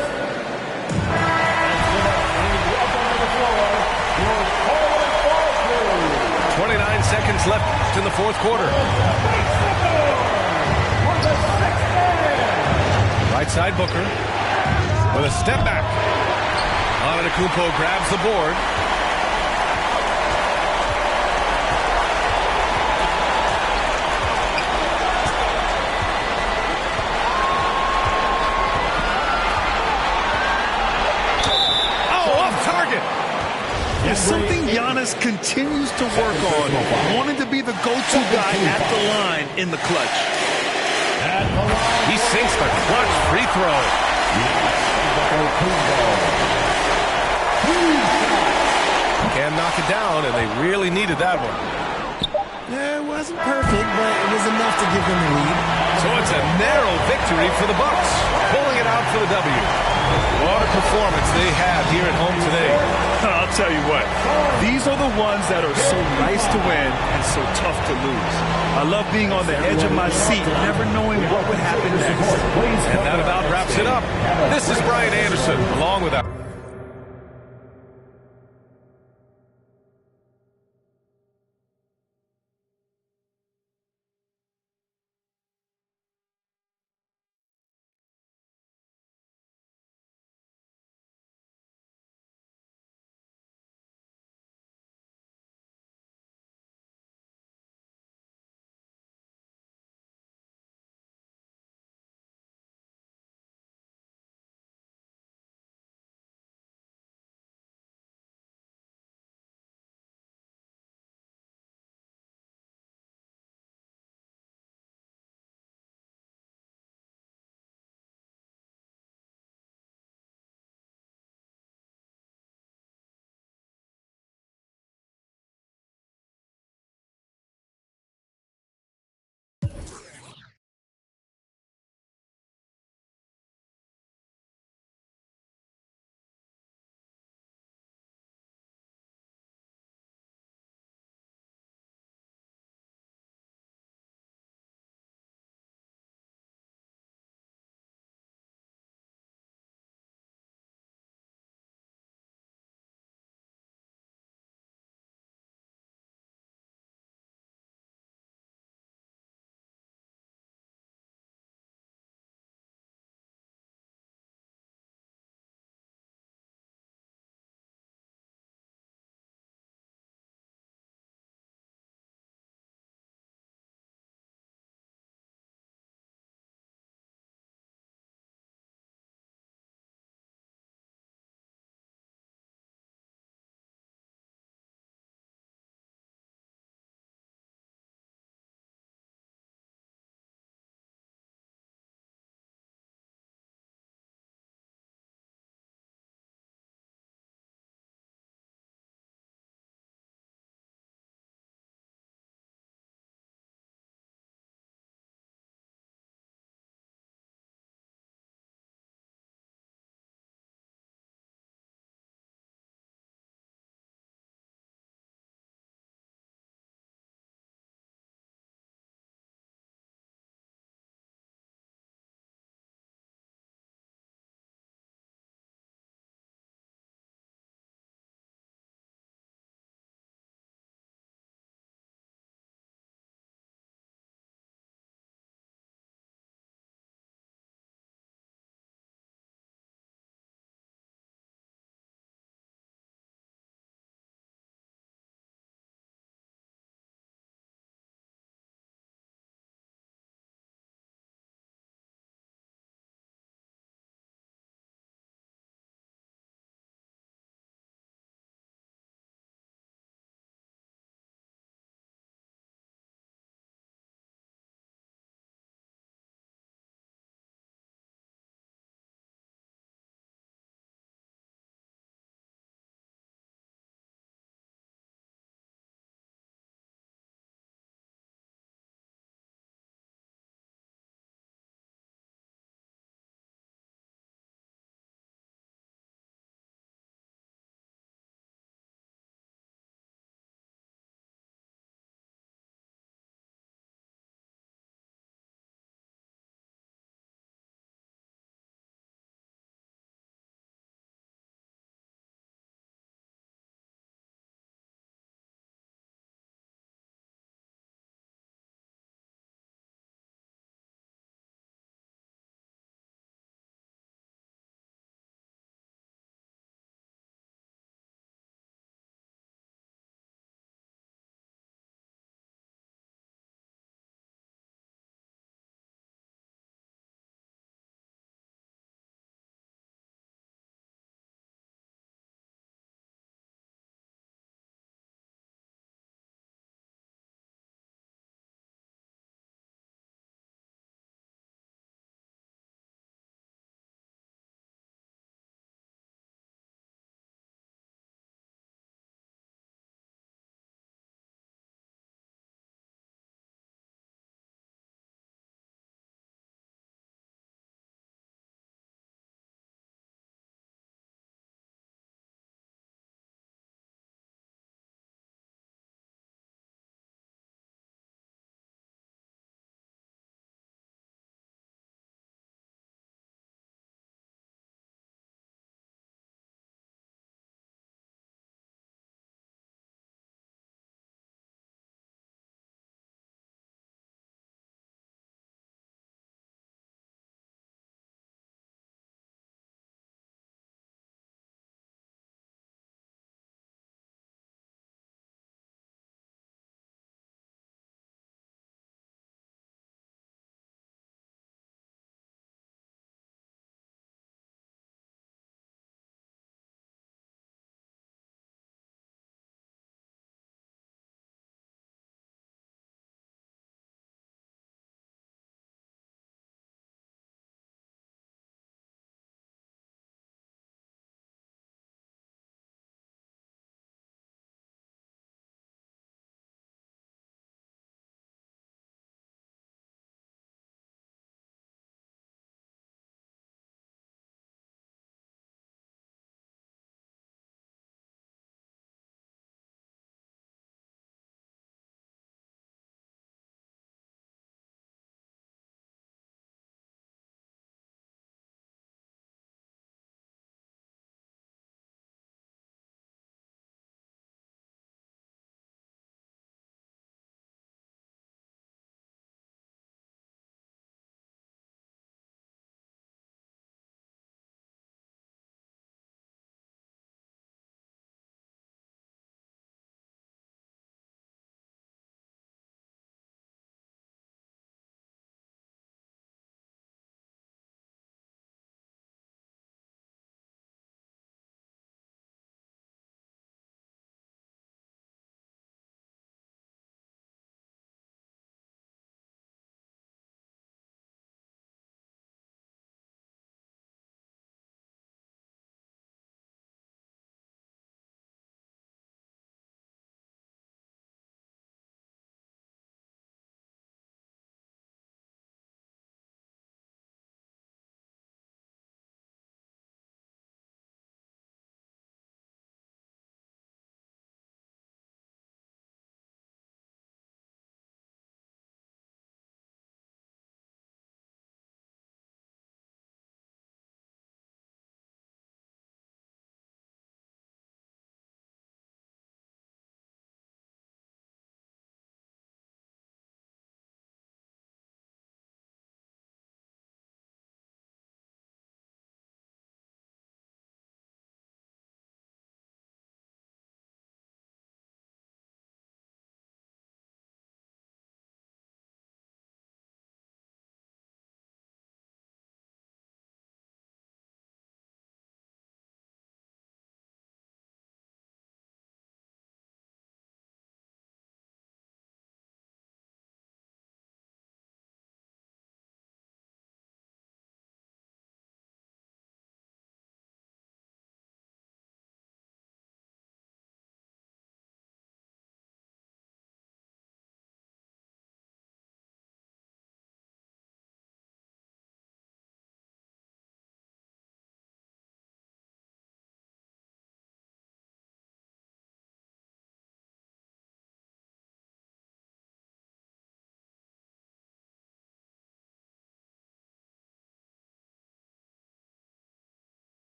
29 seconds left in the fourth quarter. Right side Booker with a step back. Antetokounmpo grabs the board. It's something Giannis continues to work on, wanting to be the go-to guy at the line in the clutch. He sinks the clutch free throw. Can't knock it down, and they really needed that one. Yeah, it wasn't perfect, but it was enough to give them the lead. So it's a narrow victory for the Bucks, pulling it out for the W. What a performance they had here at home today. I'll tell you what, these are the ones that are so nice to win and so tough to lose. I love being on the edge of my seat, never knowing what would happen next. And that about wraps it up. This is Brian Anderson, along with our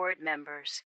board members.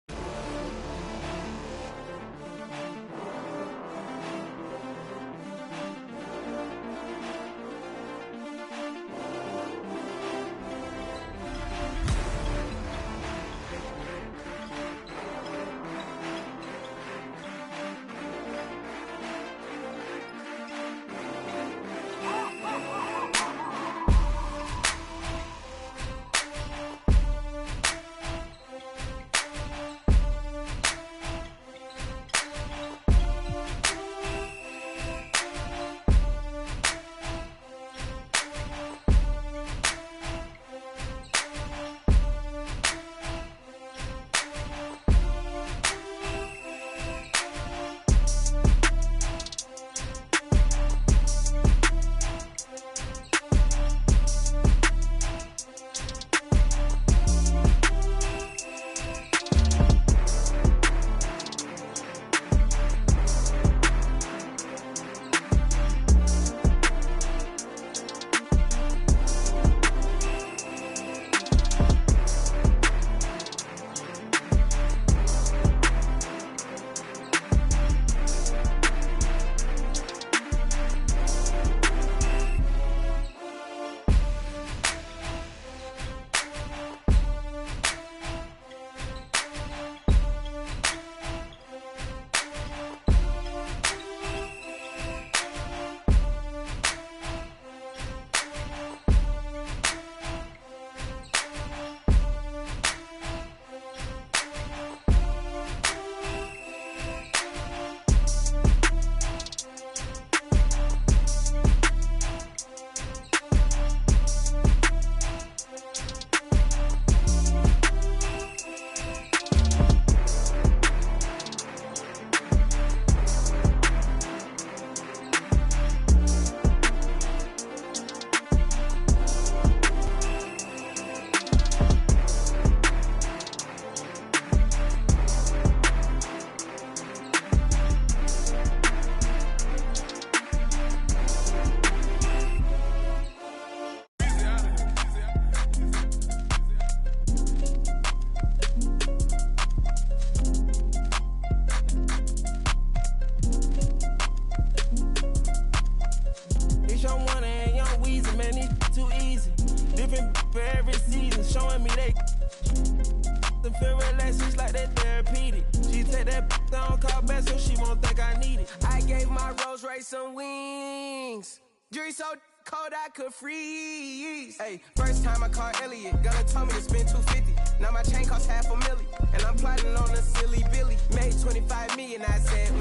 Some wings. Jury so cold I could freeze. Hey, first time I called Elliot, gonna tell me to spend $250. Now my chain costs $500,000, and I'm plotting on a silly Billy. Made $25 million, I said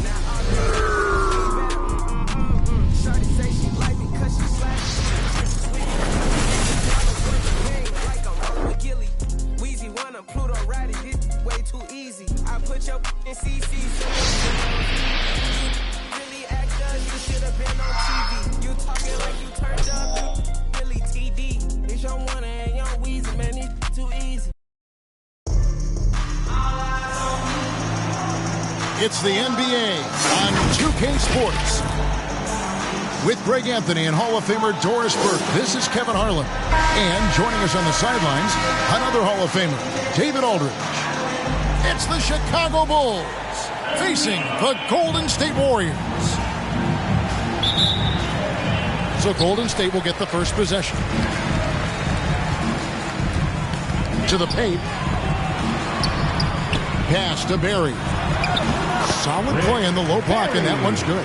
Now all the Shorty say she like me 'cause she slash. Like I'm rolling with Gilly. Wheezy wanna Pluto ride it, this way too easy. I put your in CC. You should have been on TV. You talking like you turned up, really TD. It's your one and your Weezy, man, it's too easy. It's the NBA on 2K Sports. With Greg Anthony and Hall of Famer Doris Burke, this is Kevin Harlan. And joining us on the sidelines, another Hall of Famer, David Aldridge. It's the Chicago Bulls facing the Golden State Warriors. So Golden State will get the first possession. To the paint. Pass to Barry. Solid play in the low block, and that one's good.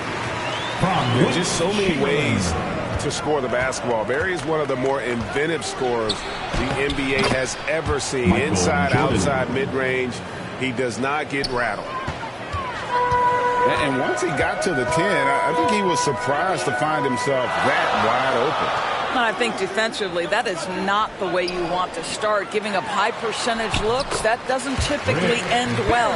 There's just so many ways to score the basketball. Barry is one of the more inventive scorers the NBA has ever seen. Inside, outside, mid-range. He does not get rattled. And once he got to the 10, I think he was surprised to find himself that wide open. I think defensively, that is not the way you want to start. Giving up high percentage looks, that doesn't typically end well.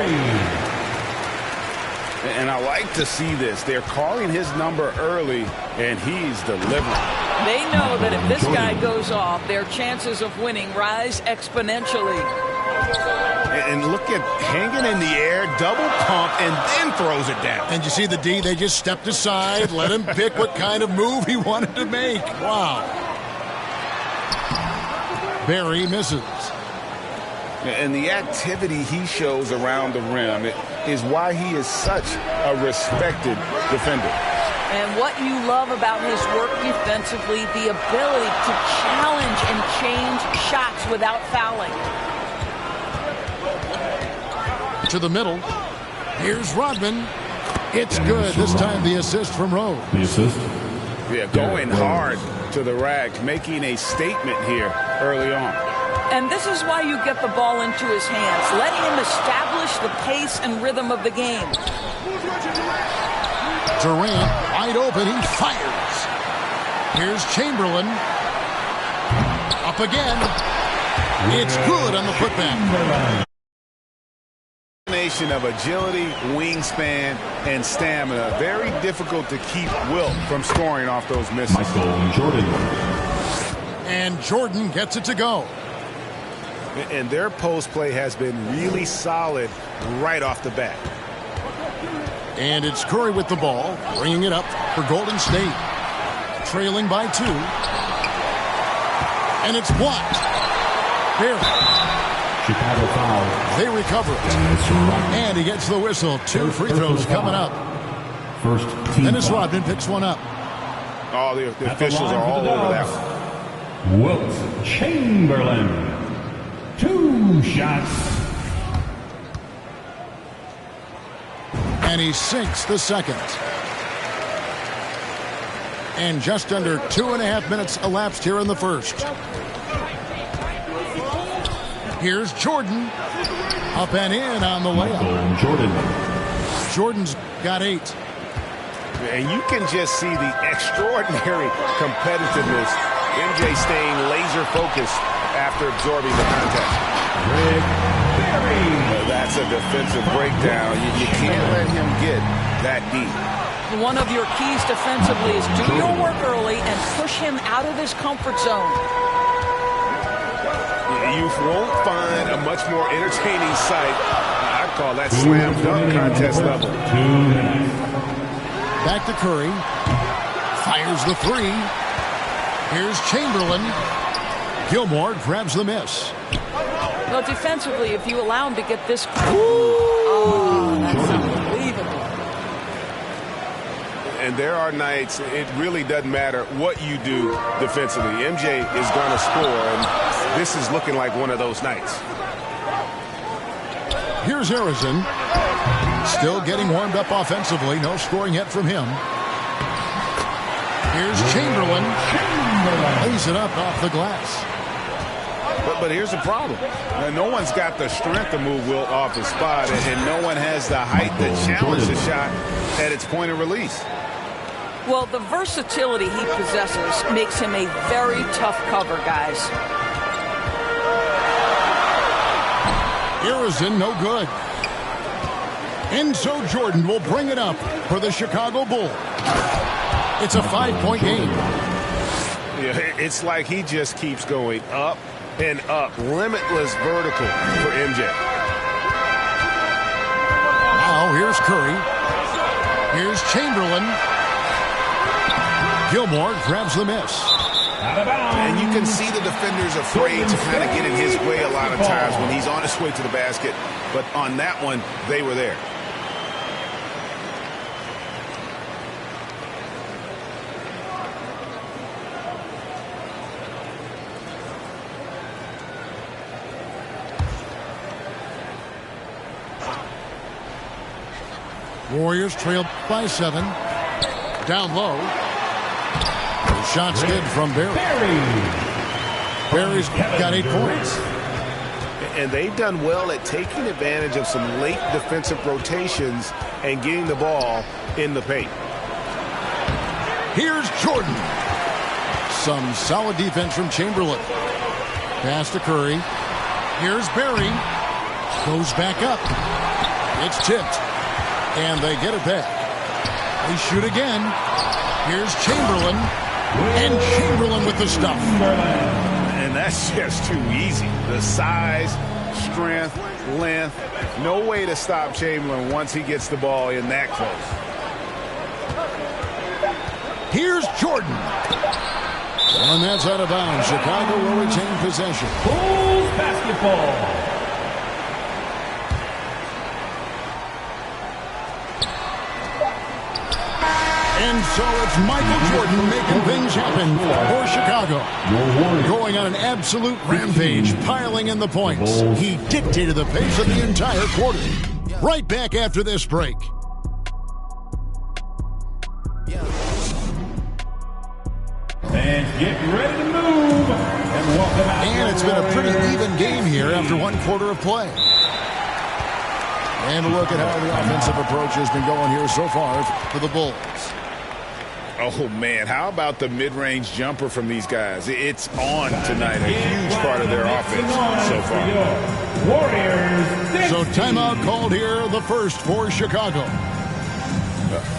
And I like to see this. They're calling his number early, and he's delivering. They know that if this guy goes off, their chances of winning rise exponentially. And look at hanging in the air, double pump, and then throws it down. And you see the D, they just stepped aside, let him pick what kind of move he wanted to make. Wow. Barry misses. And the activity he shows around the rim is why he is such a respected defender. And what you love about his work defensively, the ability to challenge and change shots without fouling. To the middle. Here's Rodman. It's good. This time the assist from Rose. The assist. Yeah, going hard to the rack, making a statement here early on. And this is why you get the ball into his hands, letting him establish the pace and rhythm of the game. Durant, wide open, he fires. Here's Chamberlain. Up again. It's good on the putback. Combination of agility, wingspan, and stamina. Very difficult to keep Wilt from scoring off those misses. Michael Jordan. And Jordan gets it to go. And their post play has been really solid right off the bat. And it's Curry with the ball, bringing it up for Golden State. Trailing by 2. And it's blocked. Barely. Chicago foul. They recover it. And he gets the whistle. 2 free throws coming up. First team. Dennis Rodman picks one up. Oh, the officials are all over that one. Wilt Chamberlain. 2 shots. And he sinks the second. And just under 2.5 minutes elapsed here in the first. Here's Jordan. Up and in on the layup. Jordan's got 8. And you can just see the extraordinary competitiveness. MJ staying laser focused after absorbing the contact. That's a defensive breakdown. You can't let him get that deep. One of your keys defensively is do your work early and push him out of his comfort zone. You won't find a much more entertaining sight. I'd call that slam dunk contest level. Back to Curry. Fires the 3. Here's Chamberlain. Gilmore grabs the miss. Well, defensively, if you allow him to get this... Oh, that's unbelievable. And there are nights, it really doesn't matter what you do defensively. MJ is going to score, and this is looking like one of those nights. Here's Harrison. Still getting warmed up offensively. No scoring yet from him. Here's Chamberlain. Lays it up off the glass. But here's the problem. No one's got the strength to move Wilt off his spot, and no one has the height to challenge the shot at its point of release. Well, the versatility he possesses makes him a very tough cover, guys. Harrison, no good. And so Jordan will bring it up for the Chicago Bulls. It's a 5-point game. Yeah, it's like he just keeps going up and up. Limitless vertical for MJ. Now here's Curry. Here's Chamberlain. Gilmore grabs the miss. And you can see the defenders afraid to kind of get in his way a lot of times when he's on his way to the basket. But on that one, they were there. Warriors trailed by 7. Down low. The shot's good from Barry. Barry's got 8 points. And they've done well at taking advantage of some late defensive rotations and getting the ball in the paint. Here's Jordan. Some solid defense from Chamberlain. Pass to Curry. Here's Barry. Goes back up. It's tipped. And they get it back. They shoot again. Here's Chamberlain. And Chamberlain with the stuff. And that's just too easy. The size, strength, length. No way to stop Chamberlain once he gets the ball in that close. Here's Jordan. And that's out of bounds. Chicago will retain possession. Bulls basketball. So it's Michael Jordan making things happen for Chicago. Going on an absolute rampage, piling in the points. He dictated the pace of the entire quarter. Right back after this break. Fans, get ready to move. And it's been a pretty even game here after one quarter of play. And look at how the offensive approach has been going here so far for the Bulls. Oh, man, how about the mid-range jumper from these guys? It's on tonight, a huge part of their offense so far. So timeout called here, the first for Chicago.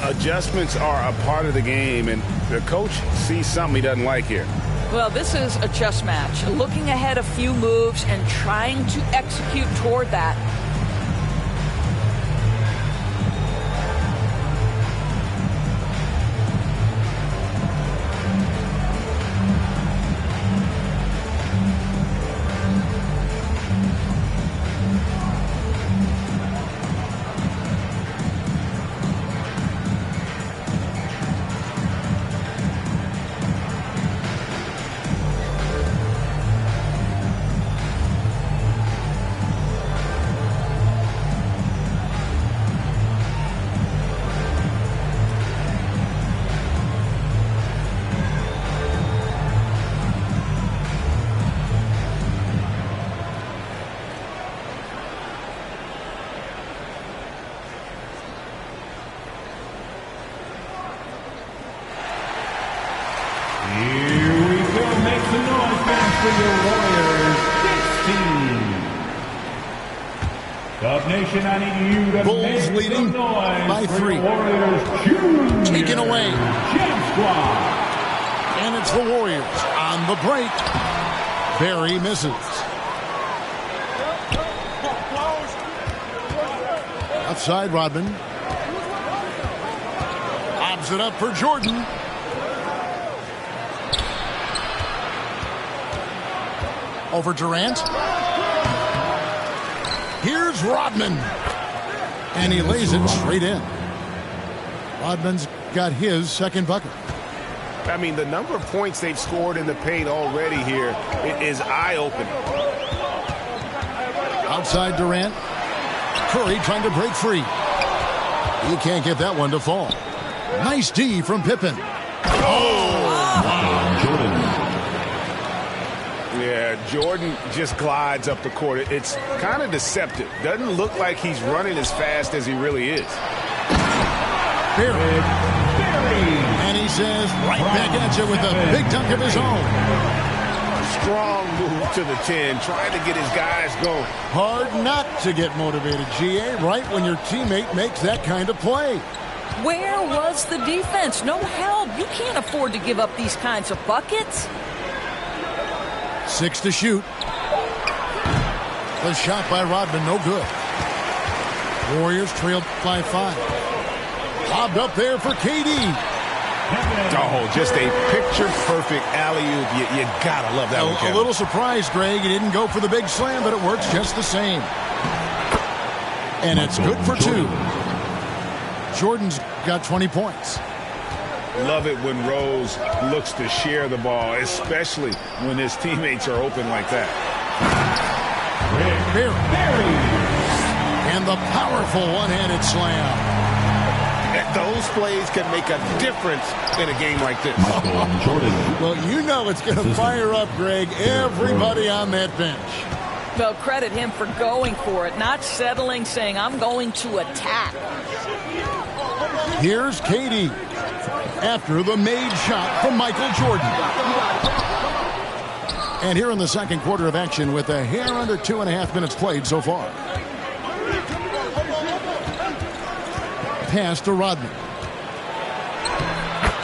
Adjustments are a part of the game, and the coach sees something he doesn't like here. Well, this is a chess match. Looking ahead a few moves and trying to execute toward that. Bulls leading by 3. Taken away. And it's the Warriors on the break. Barry misses. Outside Rodman. Lobs it up for Jordan. Over Durant. Here's Rodman. And he lays it straight in. Rodman's got his second bucket. I mean, the number of points they've scored in the paint already here is eye-opening. Outside Durant. Curry trying to break free. He can't get that one to fall. Nice D from Pippen. Yeah, Jordan just glides up the court. It's kind of deceptive. Doesn't look like he's running as fast as he really is. Barry. And he says, right back at you with a big dunk of his own. Strong move to the 10, trying to get his guys going. Hard not to get motivated, GA, right when your teammate makes that kind of play. Where was the defense? No help. You can't afford to give up these kinds of buckets. 6 to shoot. The shot by Rodman, no good. Warriors trailed by 5. Lobbed up there for KD. Oh, just a picture-perfect alley-oop. You gotta love that one, Kevin. A little surprised, Greg. He didn't go for the big slam, but it works just the same. And it's good for 2. Jordan's got 20 points. Love it when Rose looks to share the ball, especially when his teammates are open like that. Barry. And the powerful one-handed slam. Those plays can make a difference in a game like this. Well, you know it's going to fire up, Greg, everybody on that bench. Well, credit him for going for it, not settling, saying, I'm going to attack. Here's KD after the made shot from Michael Jordan. And here in the second quarter of action with a hair under 2.5 minutes played so far. Pass to Rodman.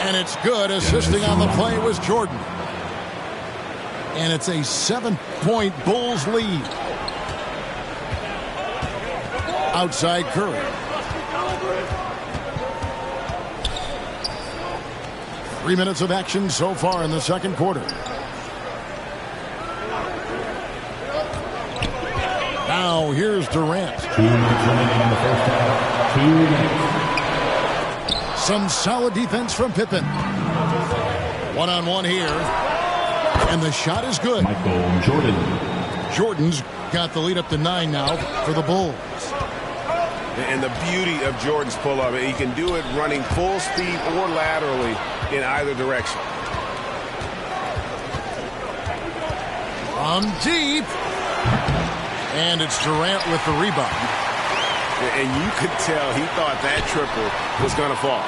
And it's good. Assisting on the play was Jordan. And it's a 7-point Bulls lead. Outside Curry. Three minutes of action so far in the second quarter. Now here's Durant. 2 minutes remaining in the first half. 2 minutes. Some solid defense from Pippen. One-on-one here. And the shot is good. Michael Jordan. Jordan's got the lead up to 9 now for the Bulls. And the beauty of Jordan's pull-up, he can do it running full speed or laterally in either direction. From deep. And it's Durant with the rebound. And you could tell he thought that triple was going to fall.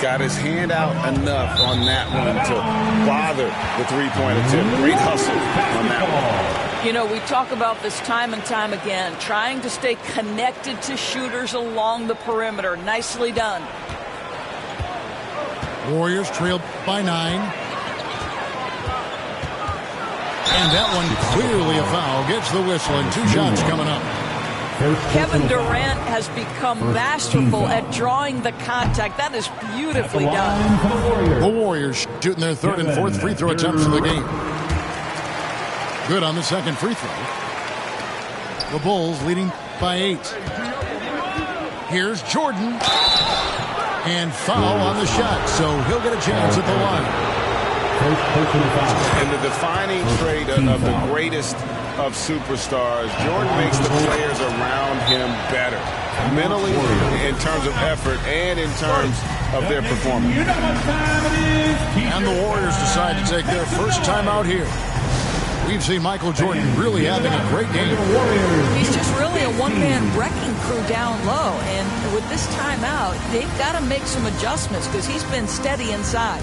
Got his hand out enough on that one to bother the three-point attempt. Great hustle on that one. You know, we talk about this time and time again, trying to stay connected to shooters along the perimeter. Nicely done. Warriors trailed by 9. And that one clearly a foul. Gets the whistle and 2 shots coming up. Kevin Durant has become masterful at drawing the contact. That is beautifully done. The Warriors shooting their 3rd and 4th free throw attempts of the game. Good on the 2nd free throw. The Bulls leading by 8. Here's Jordan. And foul on the shot, so he'll get a chance at the line. And the defining trait of the greatest of superstars, Jordan makes the players around him better, mentally, in terms of effort, and in terms of their performance. And the Warriors decide to take their first time out here. We've seen Michael Jordan really having a great game. He's just really a one-man wrecking crew down low. And with this timeout, they've got to make some adjustments because he's been steady inside.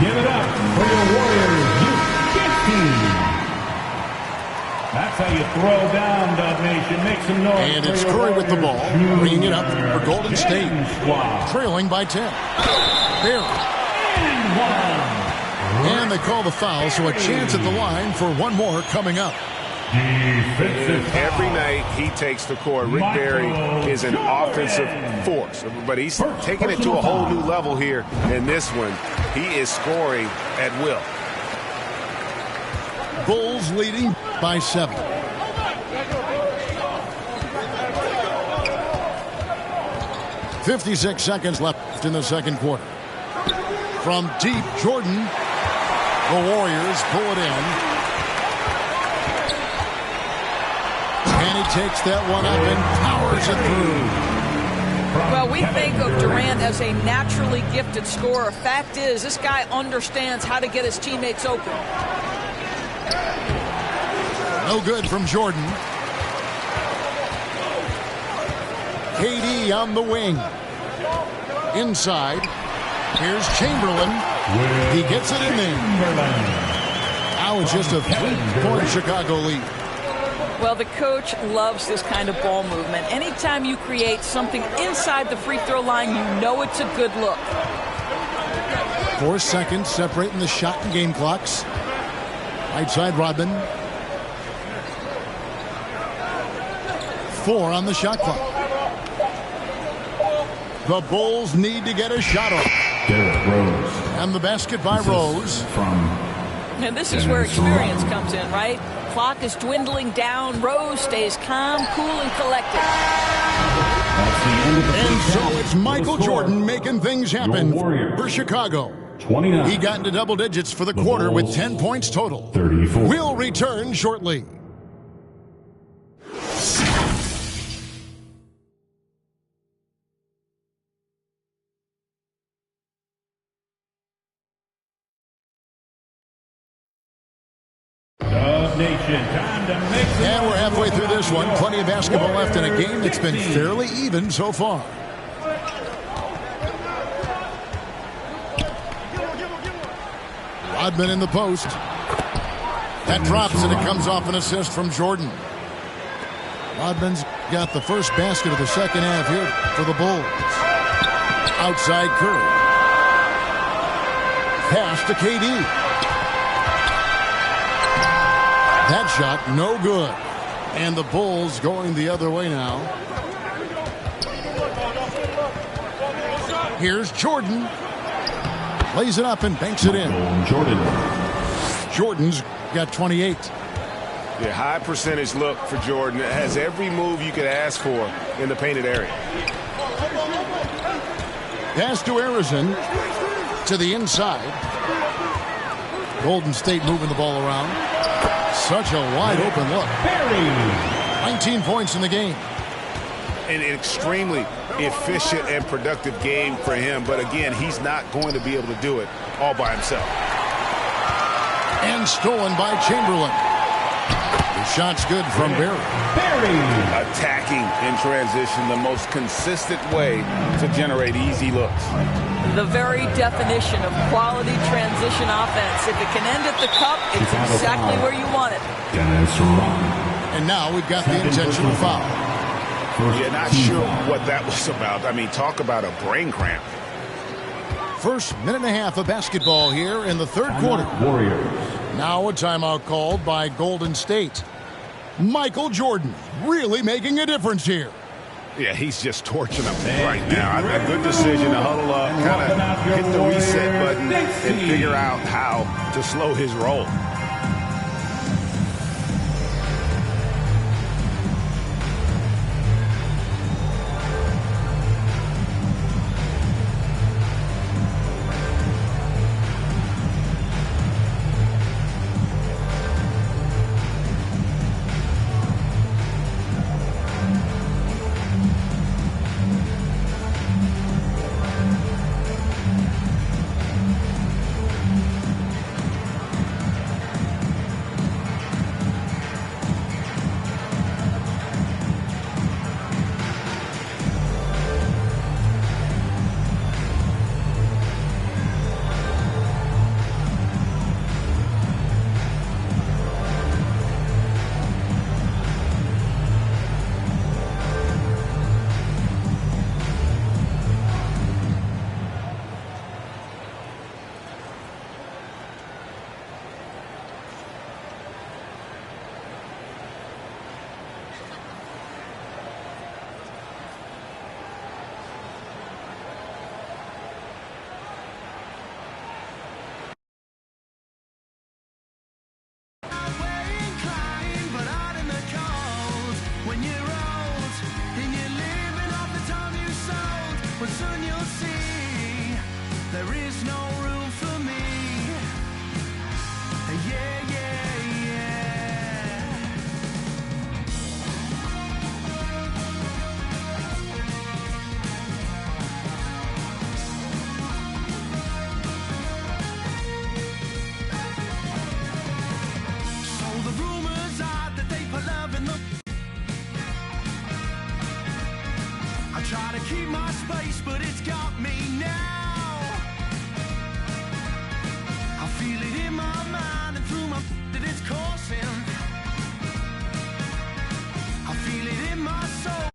Give it up for your Warriors, U15. That's how you throw down, Dub Nation. Make some noise. And it's Curry with the ball, bringing it up for Golden State, trailing by 10. Barely. And they call the foul, so a chance at the line for one more coming up. Every night he takes the court. Rick Barry is an offensive force, but he's taking it to a whole new level here in this one. He is scoring at will. Bulls leading by 7. .56 seconds left in the second quarter. From deep, Jordan. The Warriors pull it in. And he takes that one up and powers it through. Well, we think of Durant as a naturally gifted scorer. Fact is, this guy understands how to get his teammates open. No good from Jordan. KD on the wing. Inside. Here's Chamberlain. He gets it in there. Now it's just a 3-point Chicago lead. Well, the coach loves this kind of ball movement. Anytime you create something inside the free throw line, you know it's a good look. 4 seconds separating the shot and game clocks. Right side, Rodman. 4 on the shot clock. The Bulls need to get a shot off. Derrick Rose. And the basket by Rose. And this is where experience comes in, right? Clock is dwindling down. Rose stays calm, cool, and collected. And so it's Michael Jordan making things happen for Chicago. 29. He got into double digits for the quarter with 10 points total. 34. We'll return shortly. Up Nation, time to make some And we're halfway through this one. Plenty of basketball left in a game that's been fairly even so far. Rodman in the post. That drops, and it comes off an assist from Jordan. Rodman's got the first basket of the second half here for the Bulls. Outside Curry. Pass to KD. That shot, no good. And the Bulls going the other way now. Here's Jordan. Lays it up and banks it in. Jordan's got 28. Yeah, high percentage look for Jordan. It has every move you could ask for in the painted area. Pass to Arizon. To the inside. Golden State moving the ball around. Such a wide open look. 19 points in the game. An extremely efficient and productive game for him. But again, he's not going to be able to do it all by himself. And stolen by Chamberlain. The shot's good from Barry. Attacking in transition, the most consistent way to generate easy looks. The very definition of quality transition offense. If it can end at the cup, it's exactly where you want it. And now we've got the intentional foul. Yeah, not sure what that was about. I mean, talk about a brain cramp. First minute and a half of basketball here in the third quarter. Warriors. Now a timeout called by Golden State. Michael Jordan really making a difference here. Yeah, he's just torching them right now. A good decision to huddle up, kind of hit the reset button and figure out how to slow his roll. Soon you'll see there is no room for me. Yeah, yeah, yeah. So the rumors are that they put love in the. I try to keep my space, but it's got me now. I feel it in my mind and through my that it's coursing. I feel it in my soul.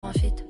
Ensuite,